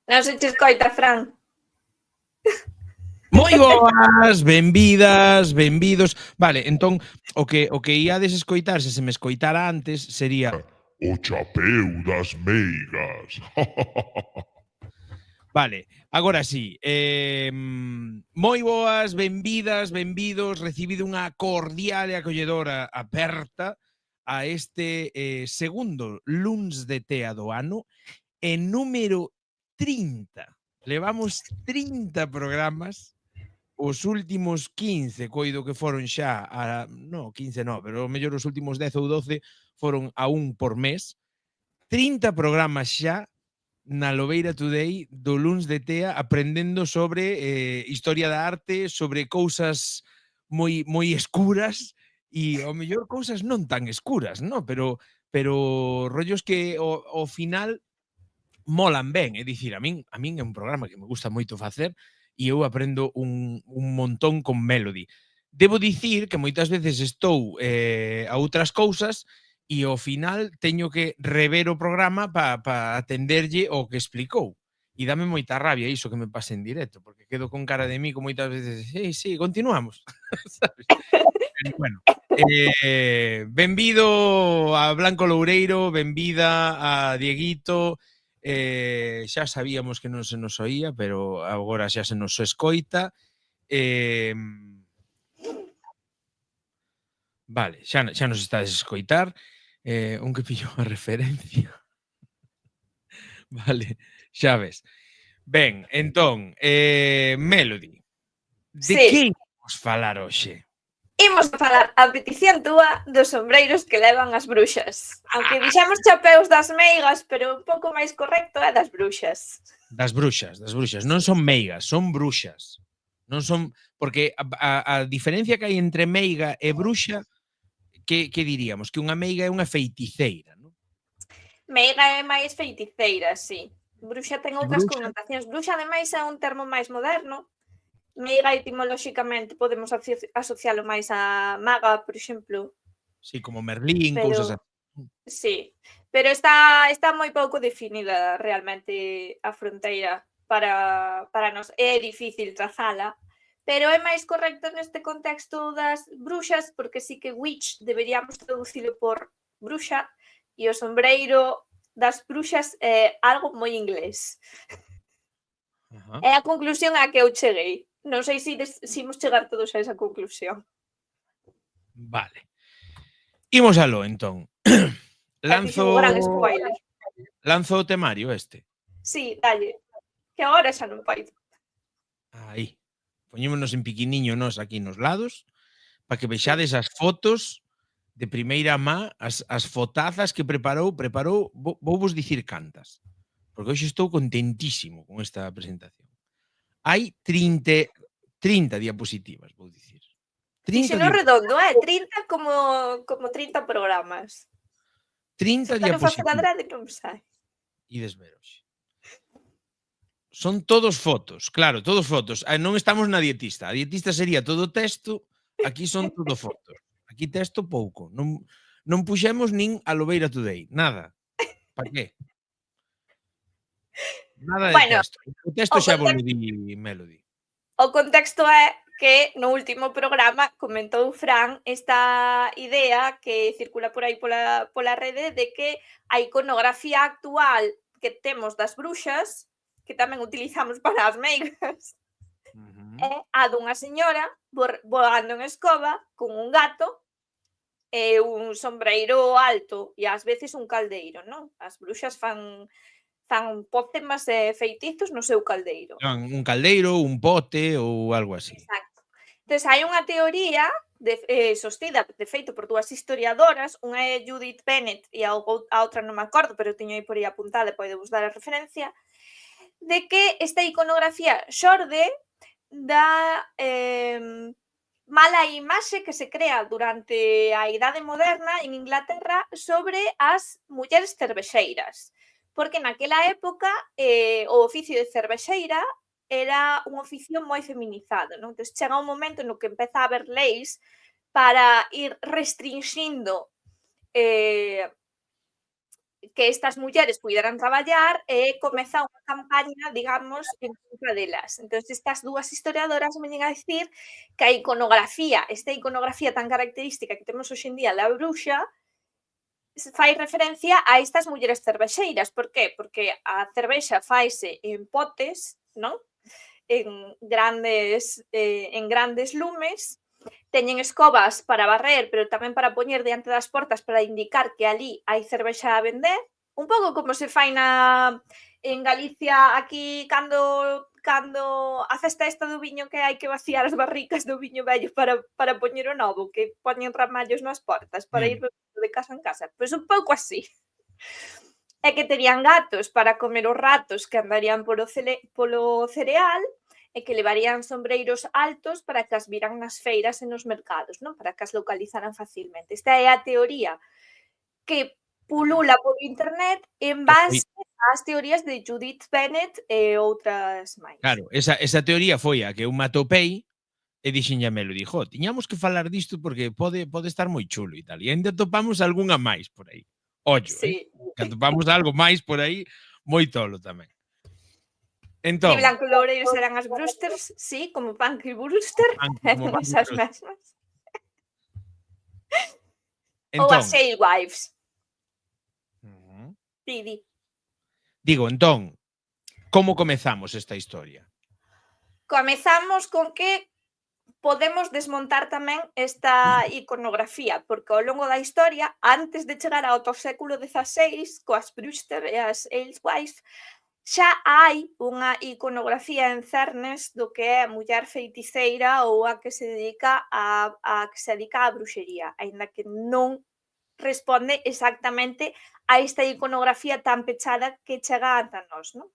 Non se che escoita, Fran. Moi boas, benvidas, benvidos. Vale, entón, o que iades escoitar, se me escoitara antes, sería O chapeu das meigas. Vale, agora sí. Moi boas, benvidas, benvidos, recibido unha cordial e acolledora aperta a este segundo luns de tea do ano, en número 30. Levamos 30 programas, os últimos 15, coido que foron xa, no, 15 no, pero ao mellor os últimos 10 ou 12 foron a un por mes. 30 programas xa na Lobeira Today do luns de tea aprendendo sobre historia da arte, sobre cousas moi escuras e ao mellor cousas non tan escuras, no? Pero rollos que ao final molan ben, é dicir, a min é un programa que me gusta moito facer e eu aprendo un montón con Melody. Debo dicir que moitas veces estou a outras cousas e ao final teño que rever o programa para atenderlle o que explicou. E dame moita rabia iso que me pase en directo, porque quedo con cara de mí con moitas veces, sí, continuamos. Sabes? Pero, bueno, benvido a Blanco Loureiro, benvida a Dieguito. Xa sabíamos que non se nos oía, pero agora xa se nos escoita. Vale, xa nos estades a escoitar. Un que pillou a referencia. Vale, xa ves. Ben, entón, Melody, de que imos falar hoxe? Imos a falar a petición túa dos sombreiros que levan as bruxas. Aunque dixemos chapeus das meigas, pero un pouco máis correcto é das bruxas. Das bruxas. Non son meigas, son bruxas. Non son... Porque a diferencia que hai entre meiga e bruxa, que diríamos? Que unha meiga é unha feiticeira, non? Meiga é máis feiticeira, sí. Bruxa ten outras connotacións. Bruxa, ademais, é un termo máis moderno. Meiga, etimolóxicamente, podemos asocialo máis a maga, por exemplo. Sí, como Merlín, cousas así. Sí, pero está moi pouco definida realmente a fronteira para nós. É difícil trazala, pero é máis correcto neste contexto das bruxas, porque sí que witch deberíamos traducilo por bruxa, e o sombreiro das bruxas é algo moi inglés. É a conclusión a que eu cheguei. Non sei se imos chegar todos a esa conclusión. Vale. Imos aló, entón. Lanzo o temario este. Sí, dalle. Que agora xa non paido. Aí. Poñémonos en piquiniño nos aquí nos lados para que vexades as fotos de primeira má, as fotazas que preparou, vou vos dicir cantas, porque hoxe estou contentísimo con esta presentación. Hai 30 diapositivas, vou dicir. Dixeno redondo, 30 como 30 programas. 30 diapositivas. Non sai. Ides ver hoxe. Son todos fotos, claro, todos fotos. Non estamos na dietista. A dietista sería todo texto, aquí son todo fotos. Aquí texto pouco. Non puxemos nin a Lobeira Today, nada. Para qué? Nada de texto. O texto xa vos di Melody. O contexto é que no último programa comentou Fran esta idea que circula por aí pola rede de que a iconografía actual que temos das bruxas, que tamén utilizamos para as meigas, é a dunha señora voando en escoba con un gato e un sombreiro alto e ás veces un caldeiro, non? As bruxas fan pócemas e feitizos no seu caldeiro. Un caldeiro, un pote ou algo así. Exacto. Entón, hai unha teoría sostida, de feito, por dúas historiadoras, unha é Judith Bennett e a outra non me acordo, pero teño aí por aí apuntada e podemos dar a referencia, de que esta iconografía xorde da mala imaxe que se crea durante a Idade Moderna en Inglaterra sobre as mulleres cervexeiras. Porque naquela época o oficio de cervexeira era un oficio moi feminizado, non? Entón, chega un momento no que empeza a haber leis para ir restringindo que estas mulleres puideran traballar e comeza unha campaña, digamos, en contra delas. Entón, estas dúas historiadoras veñen a dicir que a iconografía, esta iconografía tan característica que temos hoxe en día da bruxa, fai referencia a estas mulleres cervexeiras. Por qué? Porque a cervexa faise en potes, non? En grandes lumes, teñen escobas para barrer, pero tamén para poñer diante das portas para indicar que ali hai cervexa a vender, un pouco como se fai en Galicia aquí cando a festa esta do viño que hai que vaciar as barricas do viño vello para poñer o novo, que poñen ramallos nas portas para ir de casa en casa. Pois un pouco así. E que terían gatos para comer os ratos que andarían polo cereal, e que levarían sombreiros altos para que as viran nas feiras e nos mercados, non? Para que as localizaran facilmente. Esta é a teoría que pulula por internet en base ás teorías de Judith Bennett e outras máis. Claro, esa teoría foi a que eu me atopei e dixenlle a Melo, dixo, tiñamos que falar disto porque pode estar moi chulo e tal. E ainda topamos algunha máis por aí. Ollo, Sí. que atopamos algo máis por aí moi tolo tamén. Entón, E Blanco Loureiro serán as Brewsters, sí, como Punky Brewster, como eran esas mesmas. Ou entón, as Alewives. Di. Digo, entón, como comezamos esta historia? Comezamos con que podemos desmontar tamén esta iconografía, porque ao longo da historia, antes de chegar ao século XVI, coas Brewster e as Alewives, xa hai unha iconografía en cernes do que é a muller feiticeira ou a que se dedica á bruxería, aínda que non responde exactamente a esta iconografía tan pechada que chega ata nós, non?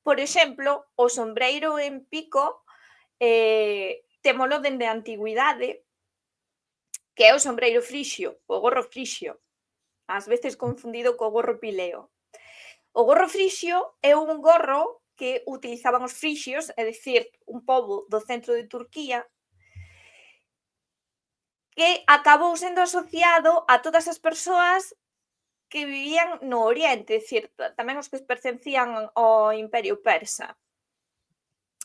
Por exemplo, o sombreiro en pico témolo dende a antigüidade, que é o sombreiro frixio, o gorro frixio, ás veces confundido co gorro pileo. O gorro frixio é un gorro que utilizaban os frixios, é dicir, un pobo do centro de Turquía, que acabou sendo asociado a todas as persoas que vivían no Oriente, é dicir, tamén os que pertencían ao Imperio Persa.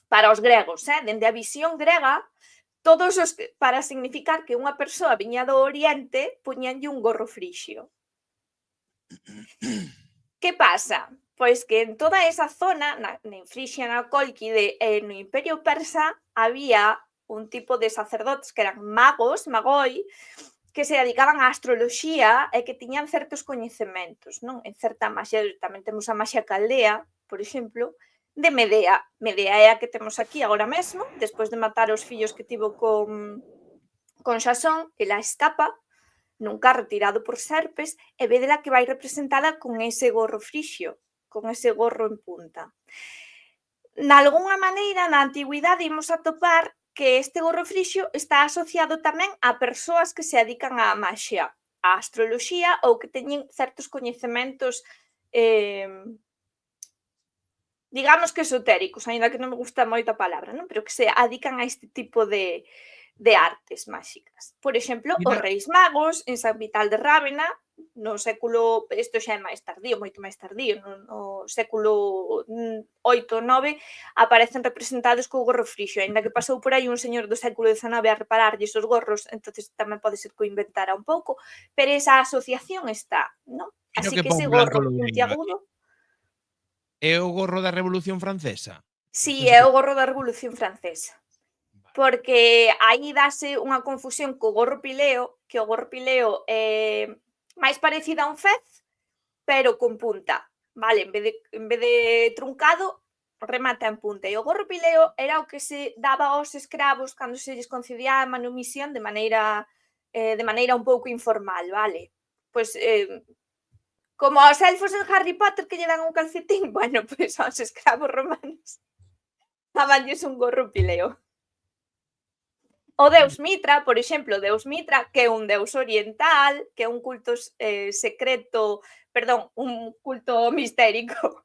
Para os gregos, dende a visión grega, todos os que, para significar que unha persoa viña do Oriente, puñanlle un gorro frixio. Que pasa? Pois que en toda esa zona, en Frixia, na Cólquide e no Imperio Persa, había un tipo de sacerdotes que eran magoi, que se dedicaban á astroloxía e que tiñan certos coñecementos, non? En certa maxia, tamén temos a maxia caldea, por exemplo, de Medea. Medea é a que temos aquí agora mesmo, despois de matar os fillos que tivo con Xasón, ela escapa nun carro tirado por serpes e vedela que vai representada con ese gorro frixio, con ese gorro en punta. Nalgúnha maneira, na antigüidade, imos atopar que este gorro frixio está asociado tamén a persoas que se dedican á maxia, á astroloxía ou que teñen certos coñecementos digamos que esotéricos, aínda que non me gusta moito a palabra, non? Pero que se dedican a este tipo de artes máxicas. Por exemplo, os Reis Magos en San Vital de Rávena, no século, isto xa é máis tardío, moito máis tardío, no século 8 ou 9, aparecen representados co gorro frixio, aínda que pasou por aí un señor do século XIX a repararlles os gorros, entonces tamén pode ser que o inventara un pouco, pero esa asociación está, non? Así que ese gorro puntiagudo... É o gorro da Revolución Francesa? Sí, é o gorro da Revolución Francesa. Porque aí dase unha confusión co gorro pileo, que o gorro pileo é máis parecido a un fez, pero con punta, vale? En vez de truncado, remata en punta. E o gorro pileo era o que se daba aos escravos cando se lles concedía a manumisión de maneira un pouco informal, vale? Pois, como aos elfos en Harry Potter que lle dan un calcetín, bueno, pois aos escravos romanos dabanlles un gorro pileo. O deus Mitra, por exemplo, o deus Mitra, que é un deus oriental, que é un culto un culto mistérico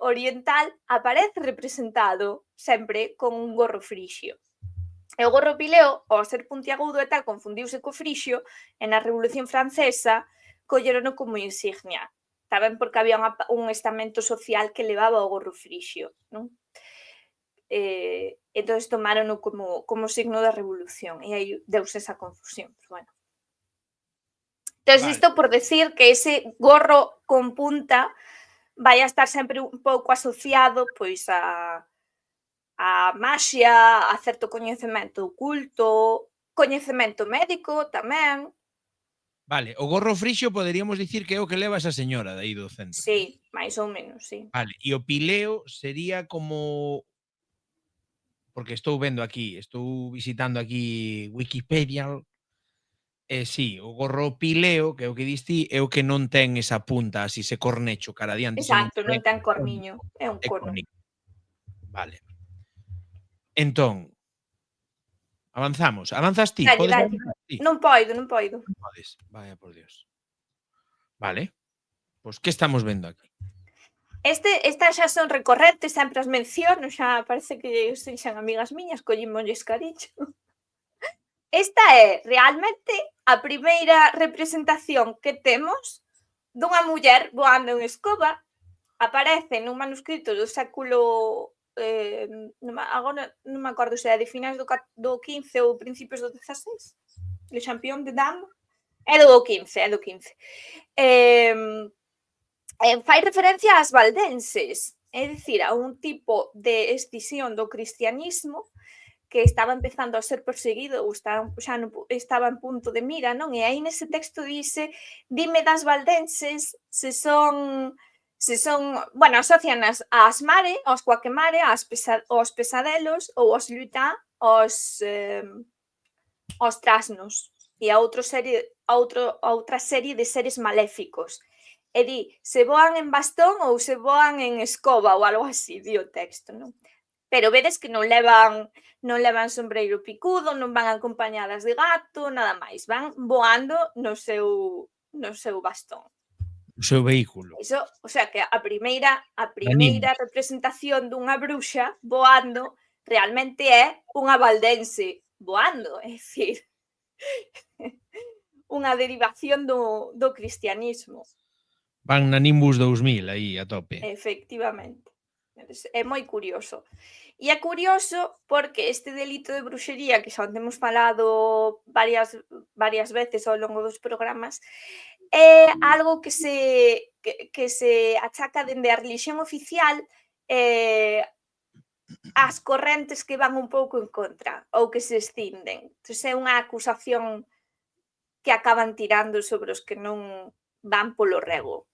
oriental, aparece representado sempre con un gorro frixio. E o gorro pileo, ao ser puntiagudo e tal, confundiuse co frixio, e na Revolución Francesa collerono como insignia. tamén porque había un estamento social que levaba o gorro frixio, non? Entón tomárono como signo da revolución e aí deuse esa confusión, pues bueno. Entón, Vale. isto por decir que ese gorro con punta vai a estar sempre un pouco asociado pois a maxia, a certo coñecemento oculto, coñecemento médico tamén. Vale, o gorro frixio poderíamos dicir que é o que leva esa señora de aí do centro. Sí, máis ou menos, sí. Vale, e o pileo sería como... Porque estou vendo aquí, estou visitando aquí Wikipedia. Sí, o gorro pileo, que é o que diste, é o que non ten esa punta así, se cornecho cara adiante. Exacto, non ten corniño, é un É cono. cónico. Vale. Entón, avanzamos. Avanzas ti? Dalle, Podes dalle. avanzar ti? Non poido. Non podes. Vaya por Dios. Vale. Pois que estamos vendo aquí? Estas xa son recorrentes, sempre as menciono, xa parece que sexan amigas miñas, collímonlles cariño. Esta é realmente a primeira representación que temos dunha muller voando en escoba. Aparece nun manuscrito do século agora non me acordo se é de finais do XV ou principios do XVI. Le Champion de Dame. É do XV. Fai referencia ás valdenses, é dicir, a un tipo de escisión do cristianismo que estaba empezando a ser perseguido ou xa non estaba en punto de mira, non? E aí nese texto dice: dime das valdenses se son, bueno, asocianas ás mare, aos coaquemare, aos pesadelos ou aos lutá, aos trasnos e a outra serie de seres maléficos. E di, se voan en bastón ou se voan en escoba ou algo así, di o texto, non? Pero vedes que non levan sombreiro picudo, non van acompañadas de gato, nada máis, van voando no seu bastón. O seu vehículo. Iso, o sea, que a primeira representación dunha bruxa voando realmente é unha valdense voando, é dicir, unha derivación do cristianismo. Van na Nimbus 2000 aí a tope. Efectivamente. É moi curioso. E é curioso porque este delito de bruxería, que xa temos falado varias veces ao longo dos programas, é algo que se achaca dende a relixión oficial ás correntes que van un pouco en contra ou que se escinden. Entón, é unha acusación que acaban tirando sobre os que non van polo rego.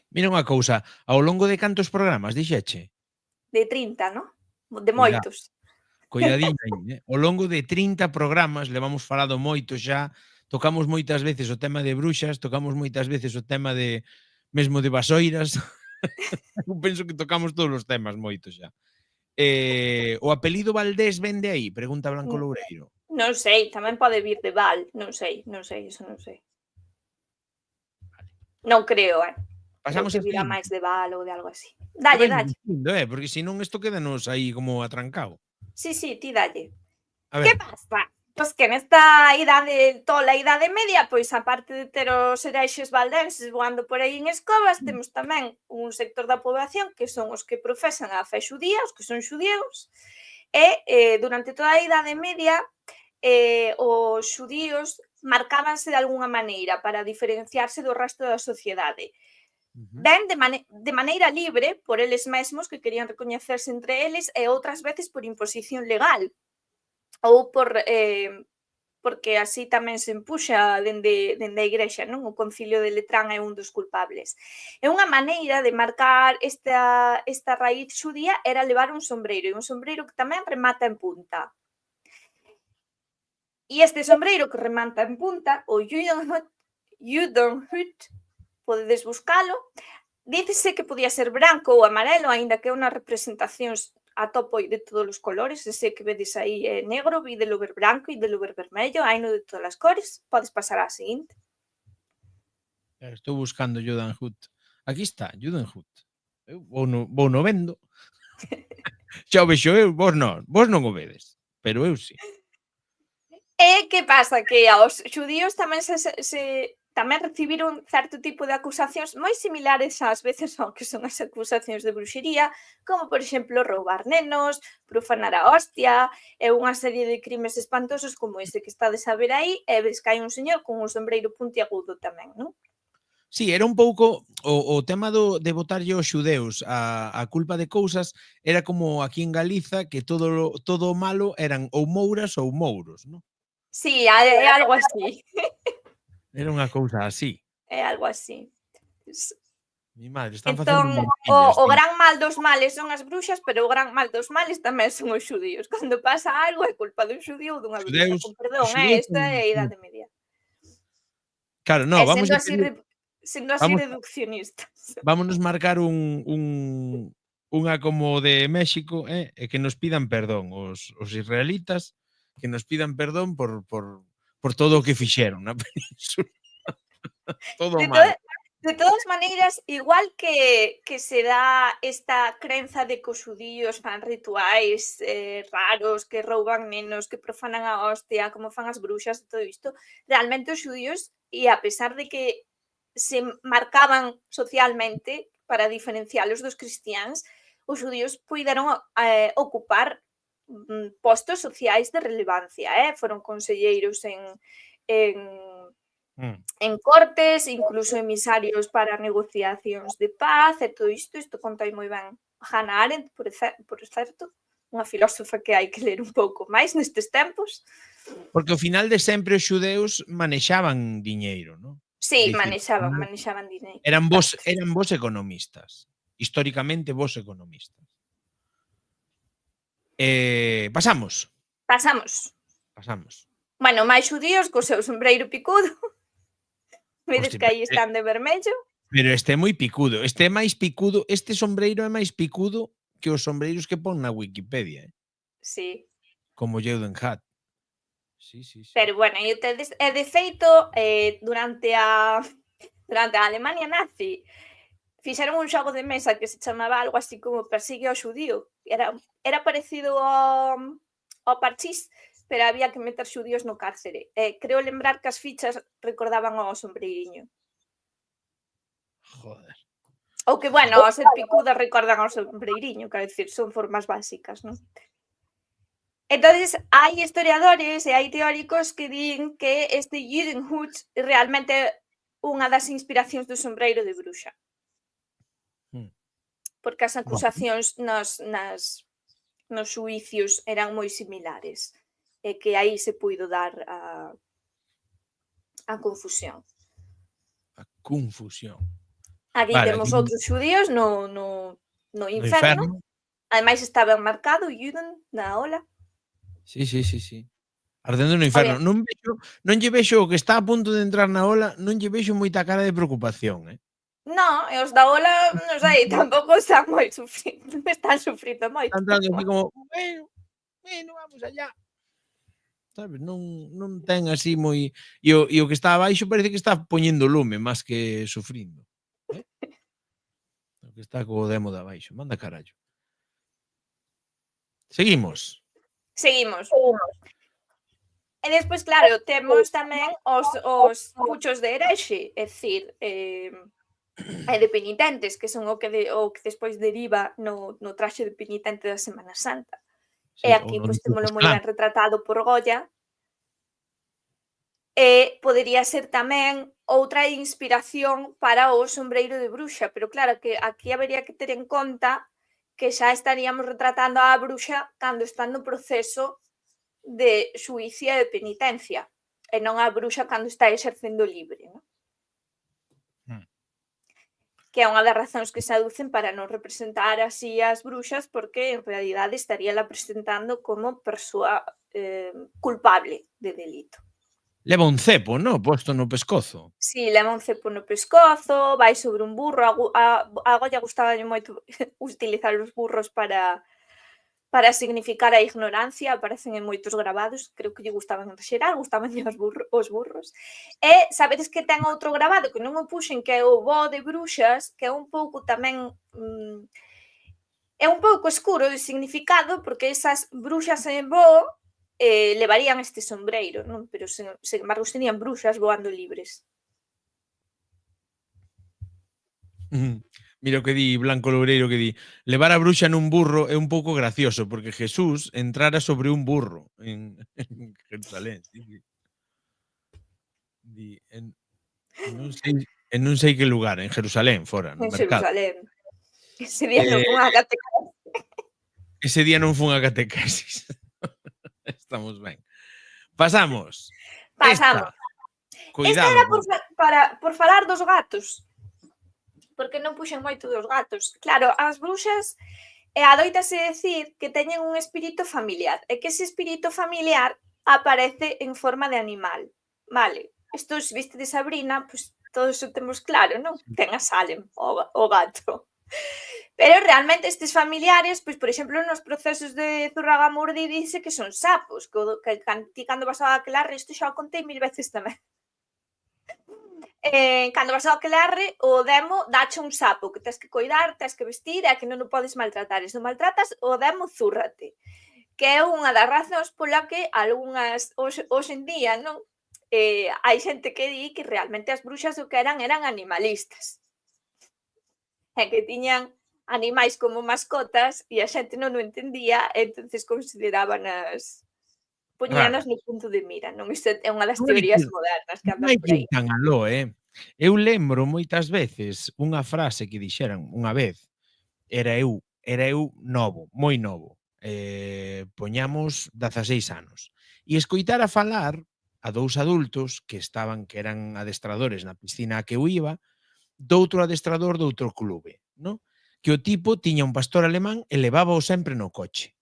Mira unha cousa, ao longo de cantos programas dixeche? De 30, non? De moitos. Coidadiño aí, Ao longo de 30 programas, levamos falado moito xa, tocamos moitas veces o tema de bruxas, tocamos moitas veces o tema de mesmo de vasoiras. Eu penso que tocamos todos os temas moito xa. O apelido Valdés vende aí? Pregunta Blanco Loureiro. Non sei, tamén pode vir de Val, non sei, iso non sei. Non creo, Pasamos creo que virá máis de Val ou de algo así. Dalle. Porque senón isto quédanos aí como atrancado. Sí, ti dalle. A ver. Que pasa? Pois que nesta toda a idade media, pois aparte de ter os herexes valdenses voando por aí en escobas, temos tamén un sector da poboación que son os que profesan a fe xudía, os que son xudíos, e durante toda a idade media os xudíos marcábanse de algunha maneira para diferenciarse do resto da sociedade. Ben de maneira libre por eles mesmos que querían recoñecerse entre eles e outras veces por imposición legal ou porque así tamén se empuxa dende a Igrexa, non? O Concilio de Letrán é un dos culpables. É unha maneira de marcar esta raíz xudía era levar un sombreiro, e un sombreiro que tamén remata en punta. E este sombreiro que remata en punta, o Judenhut, podedes buscalo, dícese que podía ser branco ou amarelo, aínda que é unha representacións atopo de todos os colores, ese que vedes aí é negro, vídelo ver branco e vídelo ver vermello, haino de todas as cores. Podes pasar á seguinte. Estou buscando Judenhut. Aquí está, Judenhut. Eu vou no vendo. Xa o vexo eu, vos non o vedes, pero eu sí. E que pasa? Que aos xudíos tamén tamén recibiron certo tipo de acusacións moi similares ás veces ao que son as acusacións de bruxería, como, por exemplo, roubar nenos, profanar a hostia, e unha serie de crimes espantosos como ese que estades a ver aí, e ves que hai un señor con un sombreiro puntiagudo tamén, non? Sí, era un pouco o tema de botarlle aos xudeus a culpa de cousas era como aquí en Galiza que todo o malo eran ou mouras ou mouros, non? Sí, é algo así, Era unha cousa así. é algo así. Mi madre, están Entón, facendo montillas, o din. gran mal dos males son as bruxas, pero o gran mal dos males tamén son os xudíos. Cando pasa algo é culpa dun xudío ou dunha bruxa, Xudeus, con os perdón, xudeus esta é a Idade Media. claro, E no, vamos a tener sendo así vamos reduccionistas. vámonos marcar unha como de México, e que nos pidan perdón os israelitas, que nos pidan perdón por todo o que fixeron na península. Todo De, to mal. de todas maneiras, igual que se dá esta crenza de que os xudíos fan rituais raros, que rouban nenos, que profanan a hostia, como fan as bruxas e todo isto, realmente os xudíos, e a pesar de que se marcaban socialmente para diferencialos dos cristiáns, os xudíos puideron ocupar postos sociais de relevancia, foron conselleiros en Mm. en cortes, incluso emisarios para negociacións de paz e todo isto contai moi ben Hannah Arendt, por certo, unha filósofa que hai que ler un pouco máis nestes tempos. Porque ao final de sempre os xudeus manexaban diñeiro, non? É Sí, dicir, manexaban dineiro. eran bos economistas, históricamente bos economistas. Pasamos. Pasamos. Bueno, máis xudíos co seu sombreiro picudo. Vedes Hostia, que aí están de vermello. pero este é moi picudo. Este é máis picudo, este sombreiro é máis picudo que os sombreiros que pon na Wikipedia, Sí. como Jeuden Hat. Sí. Pero bueno, e de feito, durante a Alemania nazi, fixeron un xogo de mesa que se chamaba algo así como Persigue ao xudío. Era parecido ao parchís, pero había que meter xudíos no cárcere. Creo lembrar que as fichas recordaban ao sombreiriño. Joder. Ou que, bueno, ao ser picudas recordan ao sombreiriño, quero dicir, son formas básicas, non? Entonces, hai historiadores e hai teóricos que din que este Judenhut é realmente unha das inspiracións do sombreiro de bruxa. Porque as acusacións nos xuicios eran moi similares e que aí se puido dar a confusión. A confusión. Aquí temos outros xudíos no inferno. Ademais estaba marcado Juden na ola. Sí. Ardendo no inferno. Non lle vexo o que está a punto de entrar na ola, non lle vexo moita cara de preocupación, No, e os da ola, non sei, tampouco están sufrindo moito. Están entrando así como, bueno, vamos allá. Sabes, non ten así moi... E o que está abaixo parece que está poñendo lume máis que sufrindo. O que está co demo de abaixo. Manda carallo. Seguimos. E despois, claro, temos tamén os puchos de herexe, é dicir, de penitentes, que son o que despois deriva no traxe de penitente da Semana Santa. Sí, E aquí, pois, témolo moi ben retratado por Goya. E podería ser tamén outra inspiración para o sombreiro de bruxa, pero claro, que aquí habería que ter en conta que xa estaríamos retratando a bruxa cando está no proceso de xuízo e de penitencia, e non a bruxa cando está exercendo libre, non? Que é unha das razóns que se aducen para non representar así as bruxas, porque en realidade estaría la presentando como persoa culpable de delito. Leva un cepo, no? Posto no pescozo. Sí, leva un cepo no pescozo, vai sobre un burro. A Goya gustaballe moito utilizar os burros para significar a ignorancia, aparecen en moitos gravados, creo que lle gustaban en xeral, gustabanlle os burros. E sabedes que ten outro gravado que non o puxen, que é o bo de bruxas, que é un pouco tamén é un pouco escuro de significado, porque esas bruxas en bo levarían este sombreiro, non? Pero sen embargo serían bruxas voando libres. Mira o que di Blanco Loureiro que di levar a bruxa nun burro é un pouco gracioso porque Jesús entrara sobre un burro en Jerusalén. Sí, sí. Di, en non sei que lugar, en Jerusalén, fora, no En mercado. Xerusalén. Ese día non Eh, fun á catequese. ese día non fun a catequesis. Estamos ben. Pasamos. Pasamos. Esta, Esta cuidado. era por falar dos gatos. Porque non puxen moito dos gatos. Claro, as bruxas adoítase decir que teñen un espírito familiar e que ese espírito familiar aparece en forma de animal. Vale, isto se viste de Sabrina, pois todos o temos claro, non? Ten a Salem, o gato. Pero realmente estes familiares, pois por exemplo, nos procesos de Zurragamurdi dice que son sapos, que ti cando vas a aquelarre, isto xa o contei 1000 veces tamén. Cando vas ao aquelarre, o demo dache un sapo que tes que coidar, tes que vestir e que non o podes maltratar. E se o maltratas, o demo zúrrate. Que é unha das razóns pola que algunhas, hoxe en día, non? Hai xente que di que realmente as bruxas o que eran animalistas. E que tiñan animais como mascotas e a xente non o entendía e entonces considerábanas Raro. poñíanas no punto de mira, non? Isto é unha das Non hai que teorías modernas que non andan hai por que ir aí. tan aló, Eu lembro moitas veces unha frase que dixeran unha vez, era eu novo, moi novo, poñamos 16 anos, e escoitara falar a 2 adultos que eran adestradores na piscina a que eu iba, doutro adestrador doutro clube, no? Que o tipo tiña un pastor alemán e levábao sempre no coche.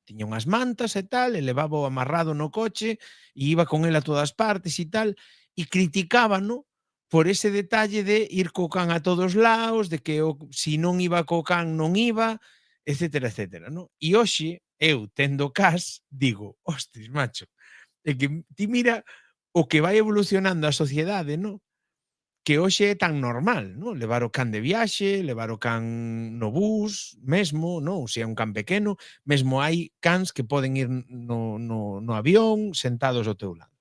Tiña unhas mantas e tal, e levábao amarrado no coche e iba con el a todas partes e tal, e criticábano por ese detalle de ir co can a todos laos, de que si non iba co can non iba, etcétera, etcétera, no? E hoxe, eu tendo cas, digo, hostis, macho, é que ti mira o que vai evolucionando a sociedade, no? Que hoxe é tan normal, non? Levar o can de viaxe, levar o can no bus, mesmo, non? Se é un can pequeno, mesmo hai cans que poden ir no avión sentados ao teu lado.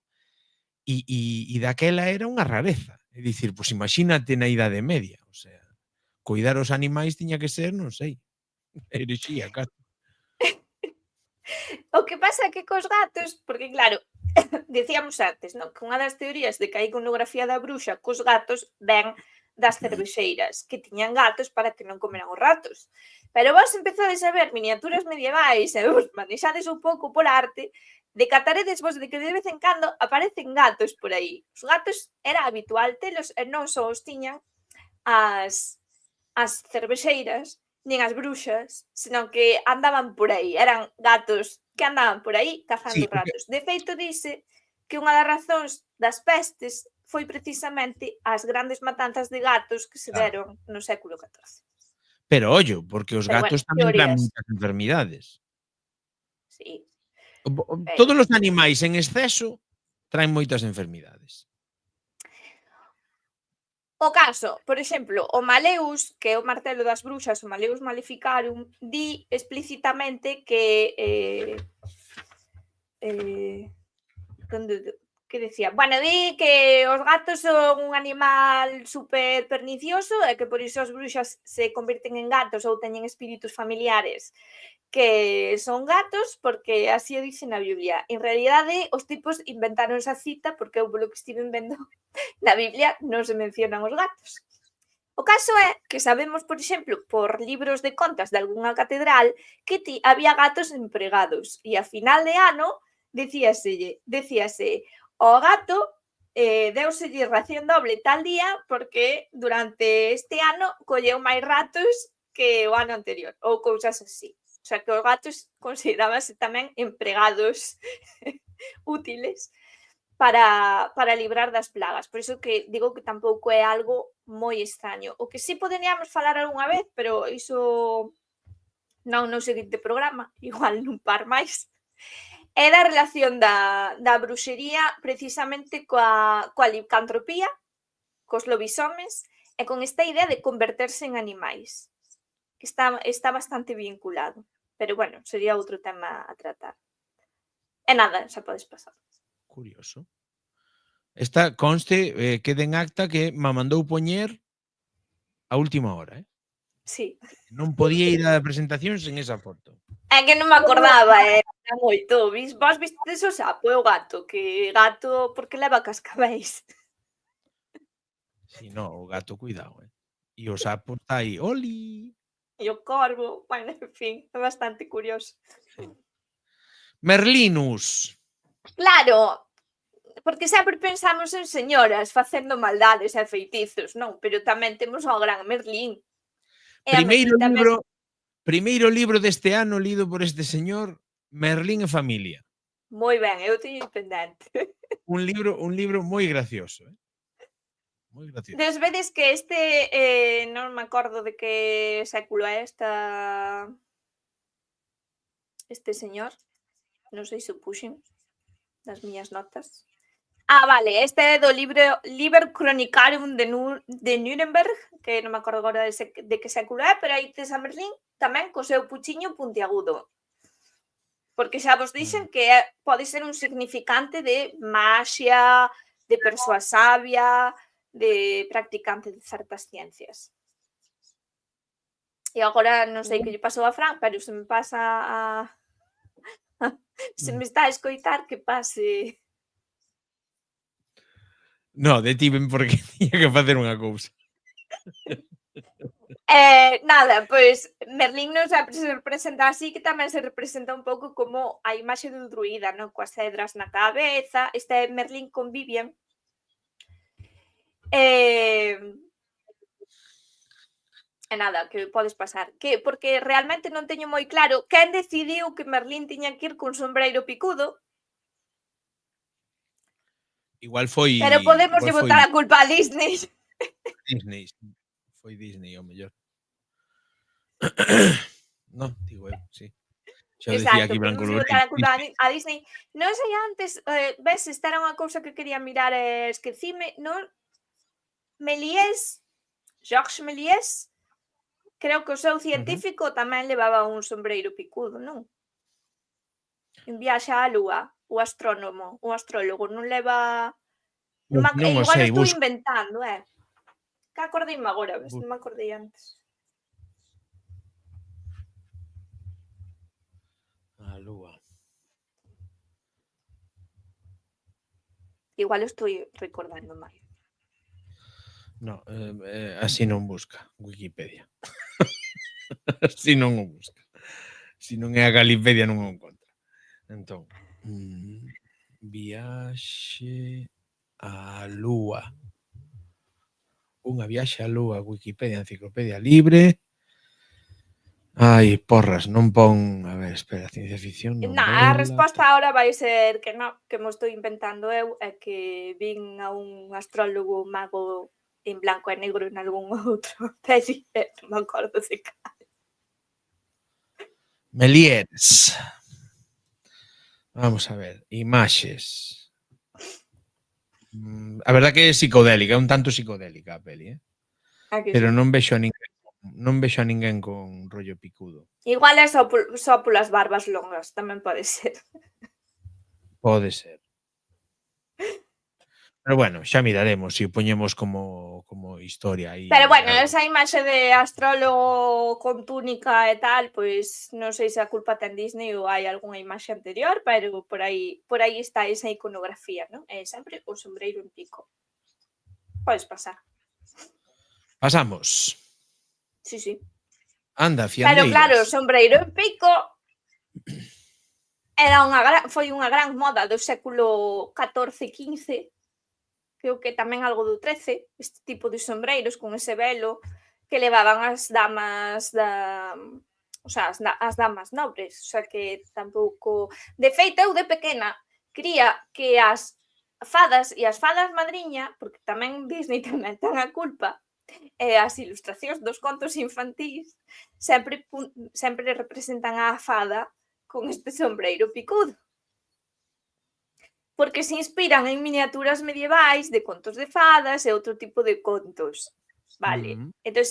E daquela era unha rareza. É dicir, pois imagínate na Idade Media, o sea, coidar os animais tiña que ser, non sei, herexía, casi. O que pasa é que cos gatos, porque claro, decíamos antes, non? Que unha das teorías de que a iconografía da bruxa cos gatos ven das cervexeiras, que tiñan gatos para que non comeran os ratos. Pero vos empezades a ver miniaturas medievais e vos manexades un pouco pola arte, decataredes vos de que de vez en cando aparecen gatos por aí. Os gatos era habitual telos e non só os tiñan as cervexeiras, nin as bruxas, senón que andaban por aí, eran gatos que andaban por aí Sí, cazando o que ratos. De feito, dice que unha das razóns das pestes foi precisamente as grandes matanzas de gatos que se claro. deron no século XIV. Pero ollo, porque os Pero bueno, gatos tamén traen teorías, moitas enfermidades. sí. Todos os animais en exceso traen moitas enfermidades. O caso, por exemplo, o Maleus, que é o martelo das bruxas, o Maleus Maleficarum, di explícitamente que que decía, bueno, di que os gatos son un animal super pernicioso e que por iso as bruxas se convirten en gatos ou teñen espíritus familiares que son gatos porque así o dice na Biblia. En realidade, os tipos inventaron esa cita porque eu polo que estiven vendo na Biblia non se mencionan os gatos. O caso é que sabemos, por exemplo, por libros de contas de algunha catedral, que había gatos empregados e a final de ano decíase, o gato deuselle ración doble tal día porque durante este ano colleu máis ratos que o ano anterior, ou cousas así. O sea, que os gatos considerábanse tamén empregados útiles para librar das plagas. Por iso que digo que tampouco é algo moi extraño. O que sí poderíamos falar algunha vez, pero iso non no seguinte programa, igual nun par máis, é da relación da bruxería precisamente coa licantropía, cos lobisomes e con esta idea de converterse en animais, que está bastante vinculado. Pero bueno, sería outro tema a tratar. E nada, xa podes pasar. Curioso. Esta conste, quede en acta que ma mandou poñer a última hora, Sí. Non podía ir á presentación sen esa foto. É que non me acordaba, era moito. Vos vistes o sapo e o gato? Que gato, porque leva cascabeis. Si, no, o gato, cuidado, E o sapo está aí, oli! E o corvo, bueno, en fin, é bastante curioso. Merlinus. Claro, porque sempre pensamos en señoras facendo maldades e feitizos, non? Pero tamén temos ao gran Merlín. E a Primeiro Merlín tamén, libro deste ano lido por este señor, Merlín e familia. moi ben, eu teño pendente. Un libro moi gracioso, moi gracioso. Des vedes que este, non me acordo de que século é este señor, non sei se o puxen nas miñas notas. Vale, este é do Liber Chronicarium de Nuremberg, que non me acordo agora de que século é, pero aí tes a Merlín tamén co seu puchiño puntiagudo. Porque xa vos dixen que pode ser un significante de maxia, de persoa sabia, de practicante de certas ciencias. E agora non sei que lle pasou a Fran, pero se me pasa se me está a escoitar, que pase. No, detiven porque tiña que facer unha cousa. Nada, pois Merlín non sempre se representa así, que tamén se representa un pouco como a imaxe do druida, non? Coas cedras na cabeza. Este é Merlín con Vivian. E nada, que podes pasar. Porque realmente non teño moi claro quen decidiu que Merlín tiña que ir cun sombreiro picudo, Igual foi pero podemos botar a culpa a Disney. Disney. Foi Disney, ao mellor. No, digo eu, sí. Xa o dicía aquí Branco Podemos botar a culpa Loureiro. a Disney. Non sei antes, ves, esta era unha cousa que quería mirar e esquecime, non? Méliès, Georges Méliès, creo que o seu científico tamén levaba un sombreiro picudo, non? En Viaxe á Lúa, o astrónomo, o astrólogo, non leva... Non o igual sei, estou busco. inventando, Que acordeime agora, ves, non me acordei antes. A lúa. Igual estou recordando mal. No, así non busca Wikipedia. Así non o busca. Si non é a Galipedia non o encontra. Entón, viaxe á lúa. Unha viaxe á lúa, Wikipedia, enciclopedia libre. Ai, porras, non pon... A ver, espera, ciencia ficción, novela... A resposta agora vai ser que non, que mo estou inventando eu, é que vin a un astrólogo mago en blanco e negro en algún outro peli, non me acordo de cal. Méliès. Vamos a ver, imaxes. A verdad que é psicodélica, é un tanto psicodélica a peli, pero Sí. non vexo a ninguén con rollo picudo. Igual é só polas barbas longas, tamén pode ser. Pode ser. Pero bueno, xa miraremos se o poñemos como historia aí. Pero bueno, esa imaxe de astrólogo con túnica e tal, pois non sei se a culpa ten Disney ou hai algunha imaxe anterior, pero por aí está esa iconografía, non? É sempre o sombreiro en pico. Podes pasar. Pasamos. Sí. Anda, fiandeiras. Pero claro, o sombreiro en pico foi unha gran moda do século XIV, XV, creo que tamén algo do XIII, este tipo de sombreiros con ese velo que levaban as damas as damas nobres, o sea que tampouco... De feito, eu de pequena cría que as fadas e as fadas madriña, porque tamén Disney tamén ten a culpa, as ilustracións dos contos infantís sempre representan a fada con este sombreiro picudo. Porque se inspiran en miniaturas medievais de contos de fadas e outro tipo de contos, vale? Entón,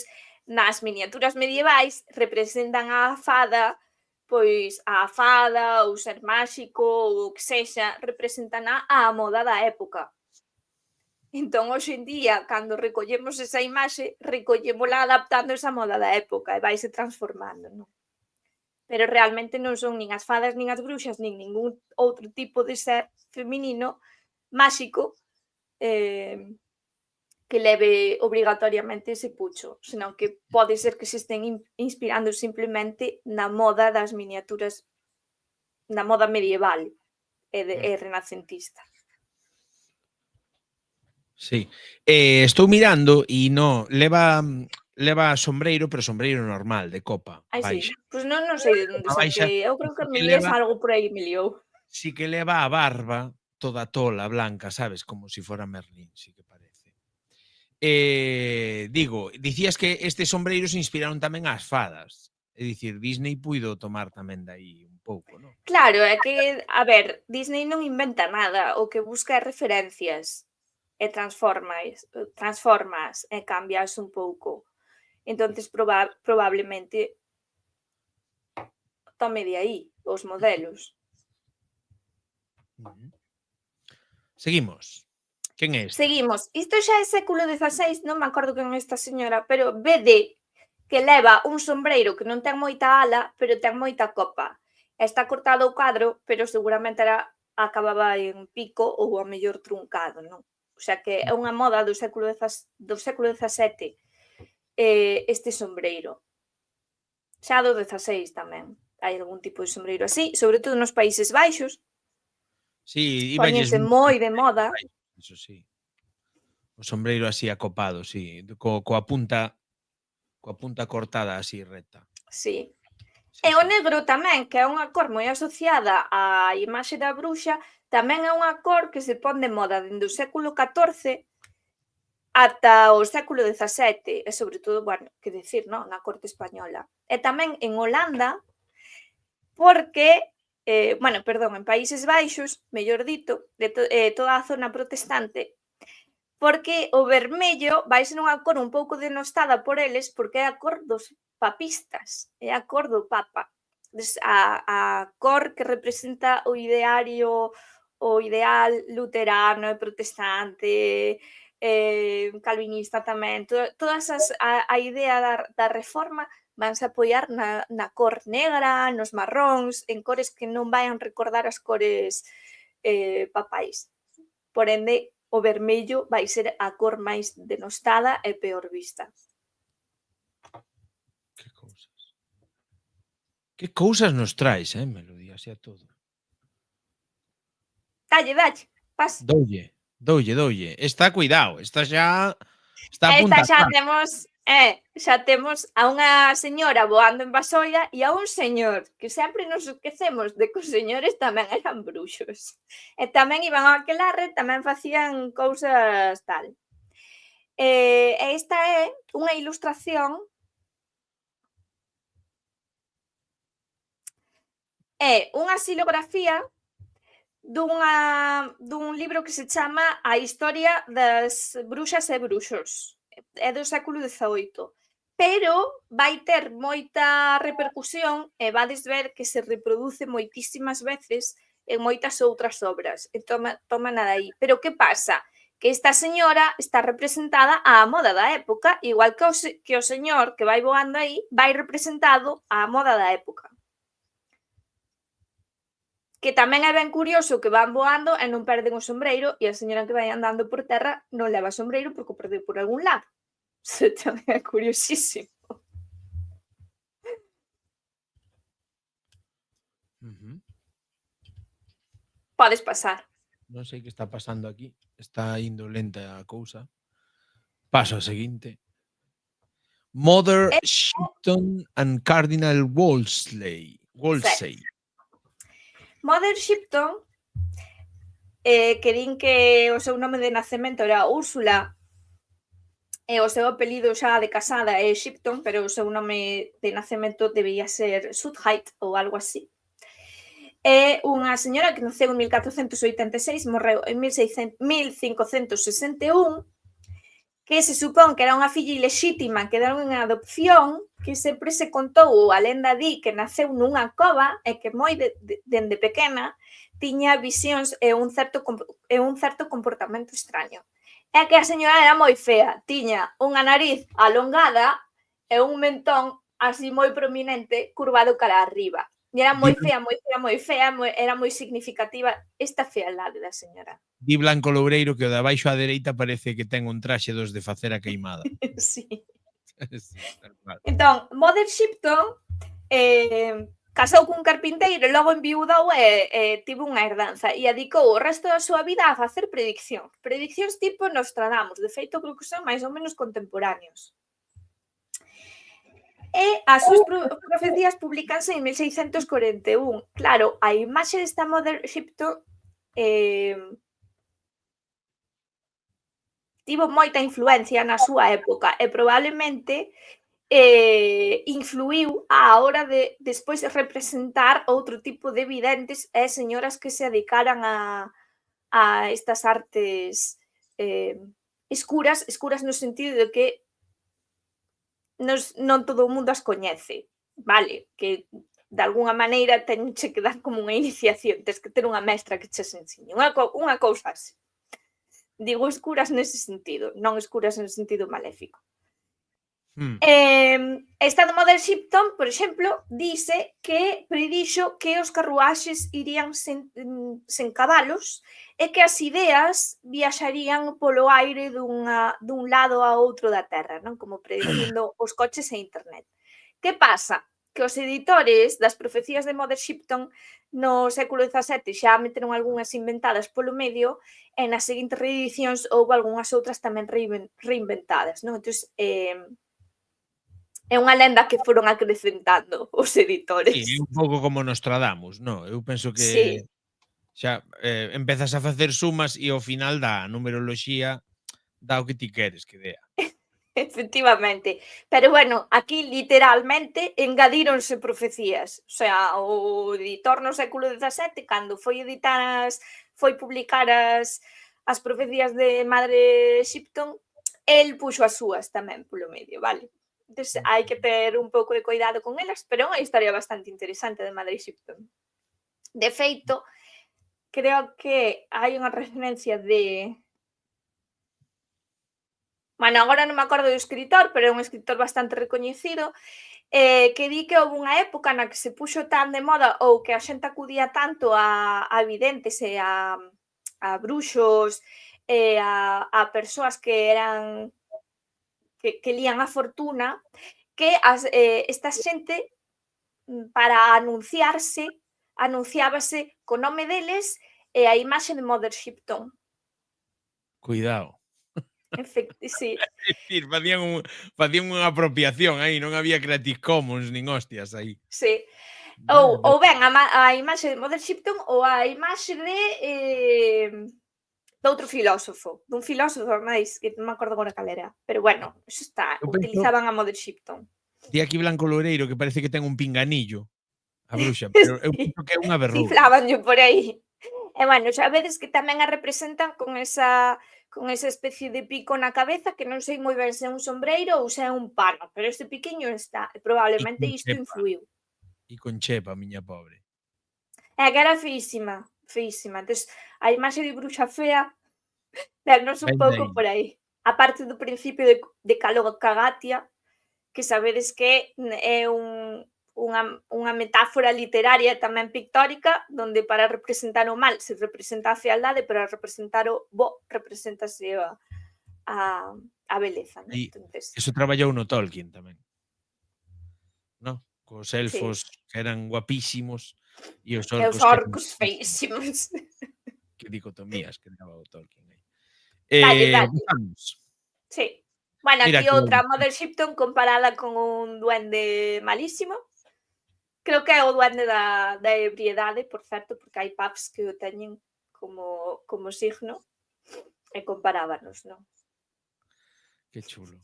nas miniaturas medievais representan a fada, pois a fada, ou ser máxico, ou o que sexa, representan a moda da época. Entón, hoxe en día, cando recollemos esa imaxe, recollémola adaptando esa moda da época e vaise transformando, non? Pero realmente non son nin as fadas, nin as bruxas, nin ningún outro tipo de ser feminino máxico que leve obrigatoriamente ese pucho, senón que pode ser que se estén inspirando simplemente na moda das miniaturas, na moda medieval e renacentista. Sí. Estou mirando e no, leva sombreiro, pero sombreiro normal, de copa, Ai, sí, baixa. pois non sei de onde A baixa, saquei, eu e creo que sí a que Miliés leva, algo por aí me liou. sí que leva a barba toda tola, blanca, sabes? Como si fora Merlín, sí que parece. Digo, dicías que estes sombreiros inspiraron tamén ás fadas. É dicir, Disney puido tomar tamén dai un pouco, non? Claro, é que, a ver, Disney non inventa nada, o que busca é referencias e transformas e cambias un pouco. Entonces, probablemente tome de aí os modelos. Seguimos. Quen é esta? Seguimos. Isto xa é século XVI, non me acordo quen é esta señora, pero vede que leva un sombreiro que non ten moita ala, pero ten moita copa. Está cortado o cadro, pero seguramente acababa en pico ou a mellor truncado, non? O sea que é unha moda do século XVII este sombreiro. Xa do XVI tamén. Hai algún tipo de sombreiro así, sobre todo nos Países Baixos, Sí, poñense moi de moda. Eso sí. O sombreiro así acopado, sí, coa punta cortada así recta. Sí. Sí, E o sí. negro tamén, que é unha cor moi asociada á imaxe da bruxa, tamén é unha cor que se pon de moda dende o século XIV ata o século XVII, e sobre todo, bueno, que decir, non, na corte española. E tamén en Holanda, porque, en Países Baixos, mellor dito, toda a zona protestante, porque o vermello vai ser unha cor un pouco denostada por eles, porque é a cor dos papistas, é a cor do Papa. A cor que representa o ideal luterano e protestante, calvinista tamén, todas a idea da reforma vanse apoiar na cor negra, nos marróns, en cores que non vayan recordar as cores papais. Por ende, o vermello vai ser a cor máis denostada e peor vista. Que cousas. Que cousas nos traes, Melodía, así a todo. Dalle, pas. Doulle. Está cuidado, esta xa está a Esta punta. xa temos a unha señora voando en vasolla e a un señor, que sempre nos esquecemos de que os señores tamén eran bruxos. E tamén iban ao aquelarre, tamén facían cousas tal. E esta é unha ilustración, é unha xilografía dun libro que se chama A historia das bruxas e bruxos. É do século XVIII, pero vai ter moita repercusión e vades ver que se reproduce moitísimas veces en moitas outras obras. E toma nada aí. Pero que pasa? Que esta señora está representada á moda da época, igual que o señor que vai voando aí vai representado á moda da época. Que tamén é ben curioso que van voando e non perden o sombreiro e a señora que vai andando por terra non leva sombreiro porque o perdeu por algún lado. Eso tamén é curiosísimo. Podes pasar. Non sei que está pasando aquí. Está indo lenta a cousa. Paso a seguinte. Mother Shipton and Cardinal Wolsey. Mother Shipton, que din que o seu nome de nacemento era Úrsula e o seu apelido xa de casada é Shipton, pero o seu nome de nacemento debía ser Sudheit ou algo así. É unha señora que naceu en 1486, morreu en 1561, que se supón que era unha filla ilexítima que deron en adopción, que sempre se contou, a lenda di que naceu nunha cova e que moi dende pequena tiña visións e un certo comportamento extraño. É que a señora era moi fea, tiña unha nariz alongada e un mentón así moi prominente curvado cara arriba. E era moi fea, moi fea, moi fea, era moi significativa esta fealdade da señora. Di Blanco Loureiro que o de abaixo á dereita parece que ten un traxe dos de facer a queimada. Sí. Sí, tal cual. Entón, Mother Shipton casou cun carpinteiro e logo enviudou e tivo unha herdanza e dedicou o resto da súa vida a facer prediccións. Prediccións tipo Nostradamus, de feito creo que son máis ou menos contemporáneos. E as súas profecías publicanse en 1641. Claro, a imaxe desta Mother Shipton tivo moita influencia na súa época e probablemente influiu á hora de despois representar outro tipo de videntes e señoras que se dedicaran a estas artes escuras no sentido de que non todo o mundo as coñece, vale, que de algunha maneira tenche que dar como unha iniciación, tens que ter unha mestra que che ensine, unha cousa así. Digo escuras nese sentido, non escuras en sentido maléfico. Esta de Mother Shipton, por exemplo, dice que predixo que os carruaxes irían sen cabalos e que as ideas viaxarían polo aire dun lado a outro da Terra, non? Como predicindo os coches e internet. Que pasa? Que os editores das profecías de Mother Shipton no século XVII xa meteron algunhas inventadas polo medio e nas seguintes reedicións houve algunhas outras tamén reinventadas, non? Entón, é unha lenda que foron acrecentando os editores. Sí, un pouco como Nostradamus, non? Eu penso que Sí. xa empezas a facer sumas e ao final da numeroloxía dá o que ti queres que dea. Efectivamente. Pero bueno, aquí literalmente engadíronse profecías. O sea, o editor no século XVII, cando foi publicar as profecías de Madre Shipton, el puxo as súas tamén polo medio, vale? Entón, hai que ter un pouco de cuidado con elas, pero é unha historia bastante interesante de Madre Shipton. De feito, creo que hai unha referencia de... Bueno, agora non me acordo do escritor, pero é un escritor bastante recoñecido, que di que houve unha época na que se puxo tan de moda ou que a xente acudía tanto a videntes e a bruxos e a persoas que eran que lían a fortuna, que esta xente para anunciábase co nome deles e a imaxe de Mother Shipton. Cuidado. Sí. É dicir, facían unha apropiación aí, non había Creative Commons nin hostias aí. Sí. Ou ben a imaxe de Mother Shipton ou a imaxe de outro filósofo, dun filósofo máis que non me acordo agora cal era, pero bueno, eso está, utilizaban a Mother Shipton. Di aquí Blanco Loureiro que parece que ten un pinganillo a bruxa, pero eu penso que é unha verruga. Ciflábanlle por aí. E bueno, xa vedes que tamén a representan con esa especie de pico na cabeza que non sei moi ben se é un sombreiro ou se é un pano, pero este piquiño está, e probablemente isto influiu. E con chepa, miña pobre. É que era feísima, feísima. Entón, a imaxe de bruxa fea darnos un pouco por aí. A parte do principio de Calogagatia, que sabedes que é unha metáfora literaria tamén pictórica, donde para representar o mal se representa a fealdade, para representar o bo representase a beleza. ¿No? Entonces, eso traballou no Tolkien tamén, ¿no? Cos elfos que eran guapísimos e os orcos feísimos. Que dicotomías que daba o Tolkien aí. Dale. Vamos. Sí. Bueno, aquí outra Mother Shipton comparada con un duende malísimo. Creo que é o duende da ebriedade, por certo, porque hai pubs que o teñen como signo e comparábanos, non? Que chulo.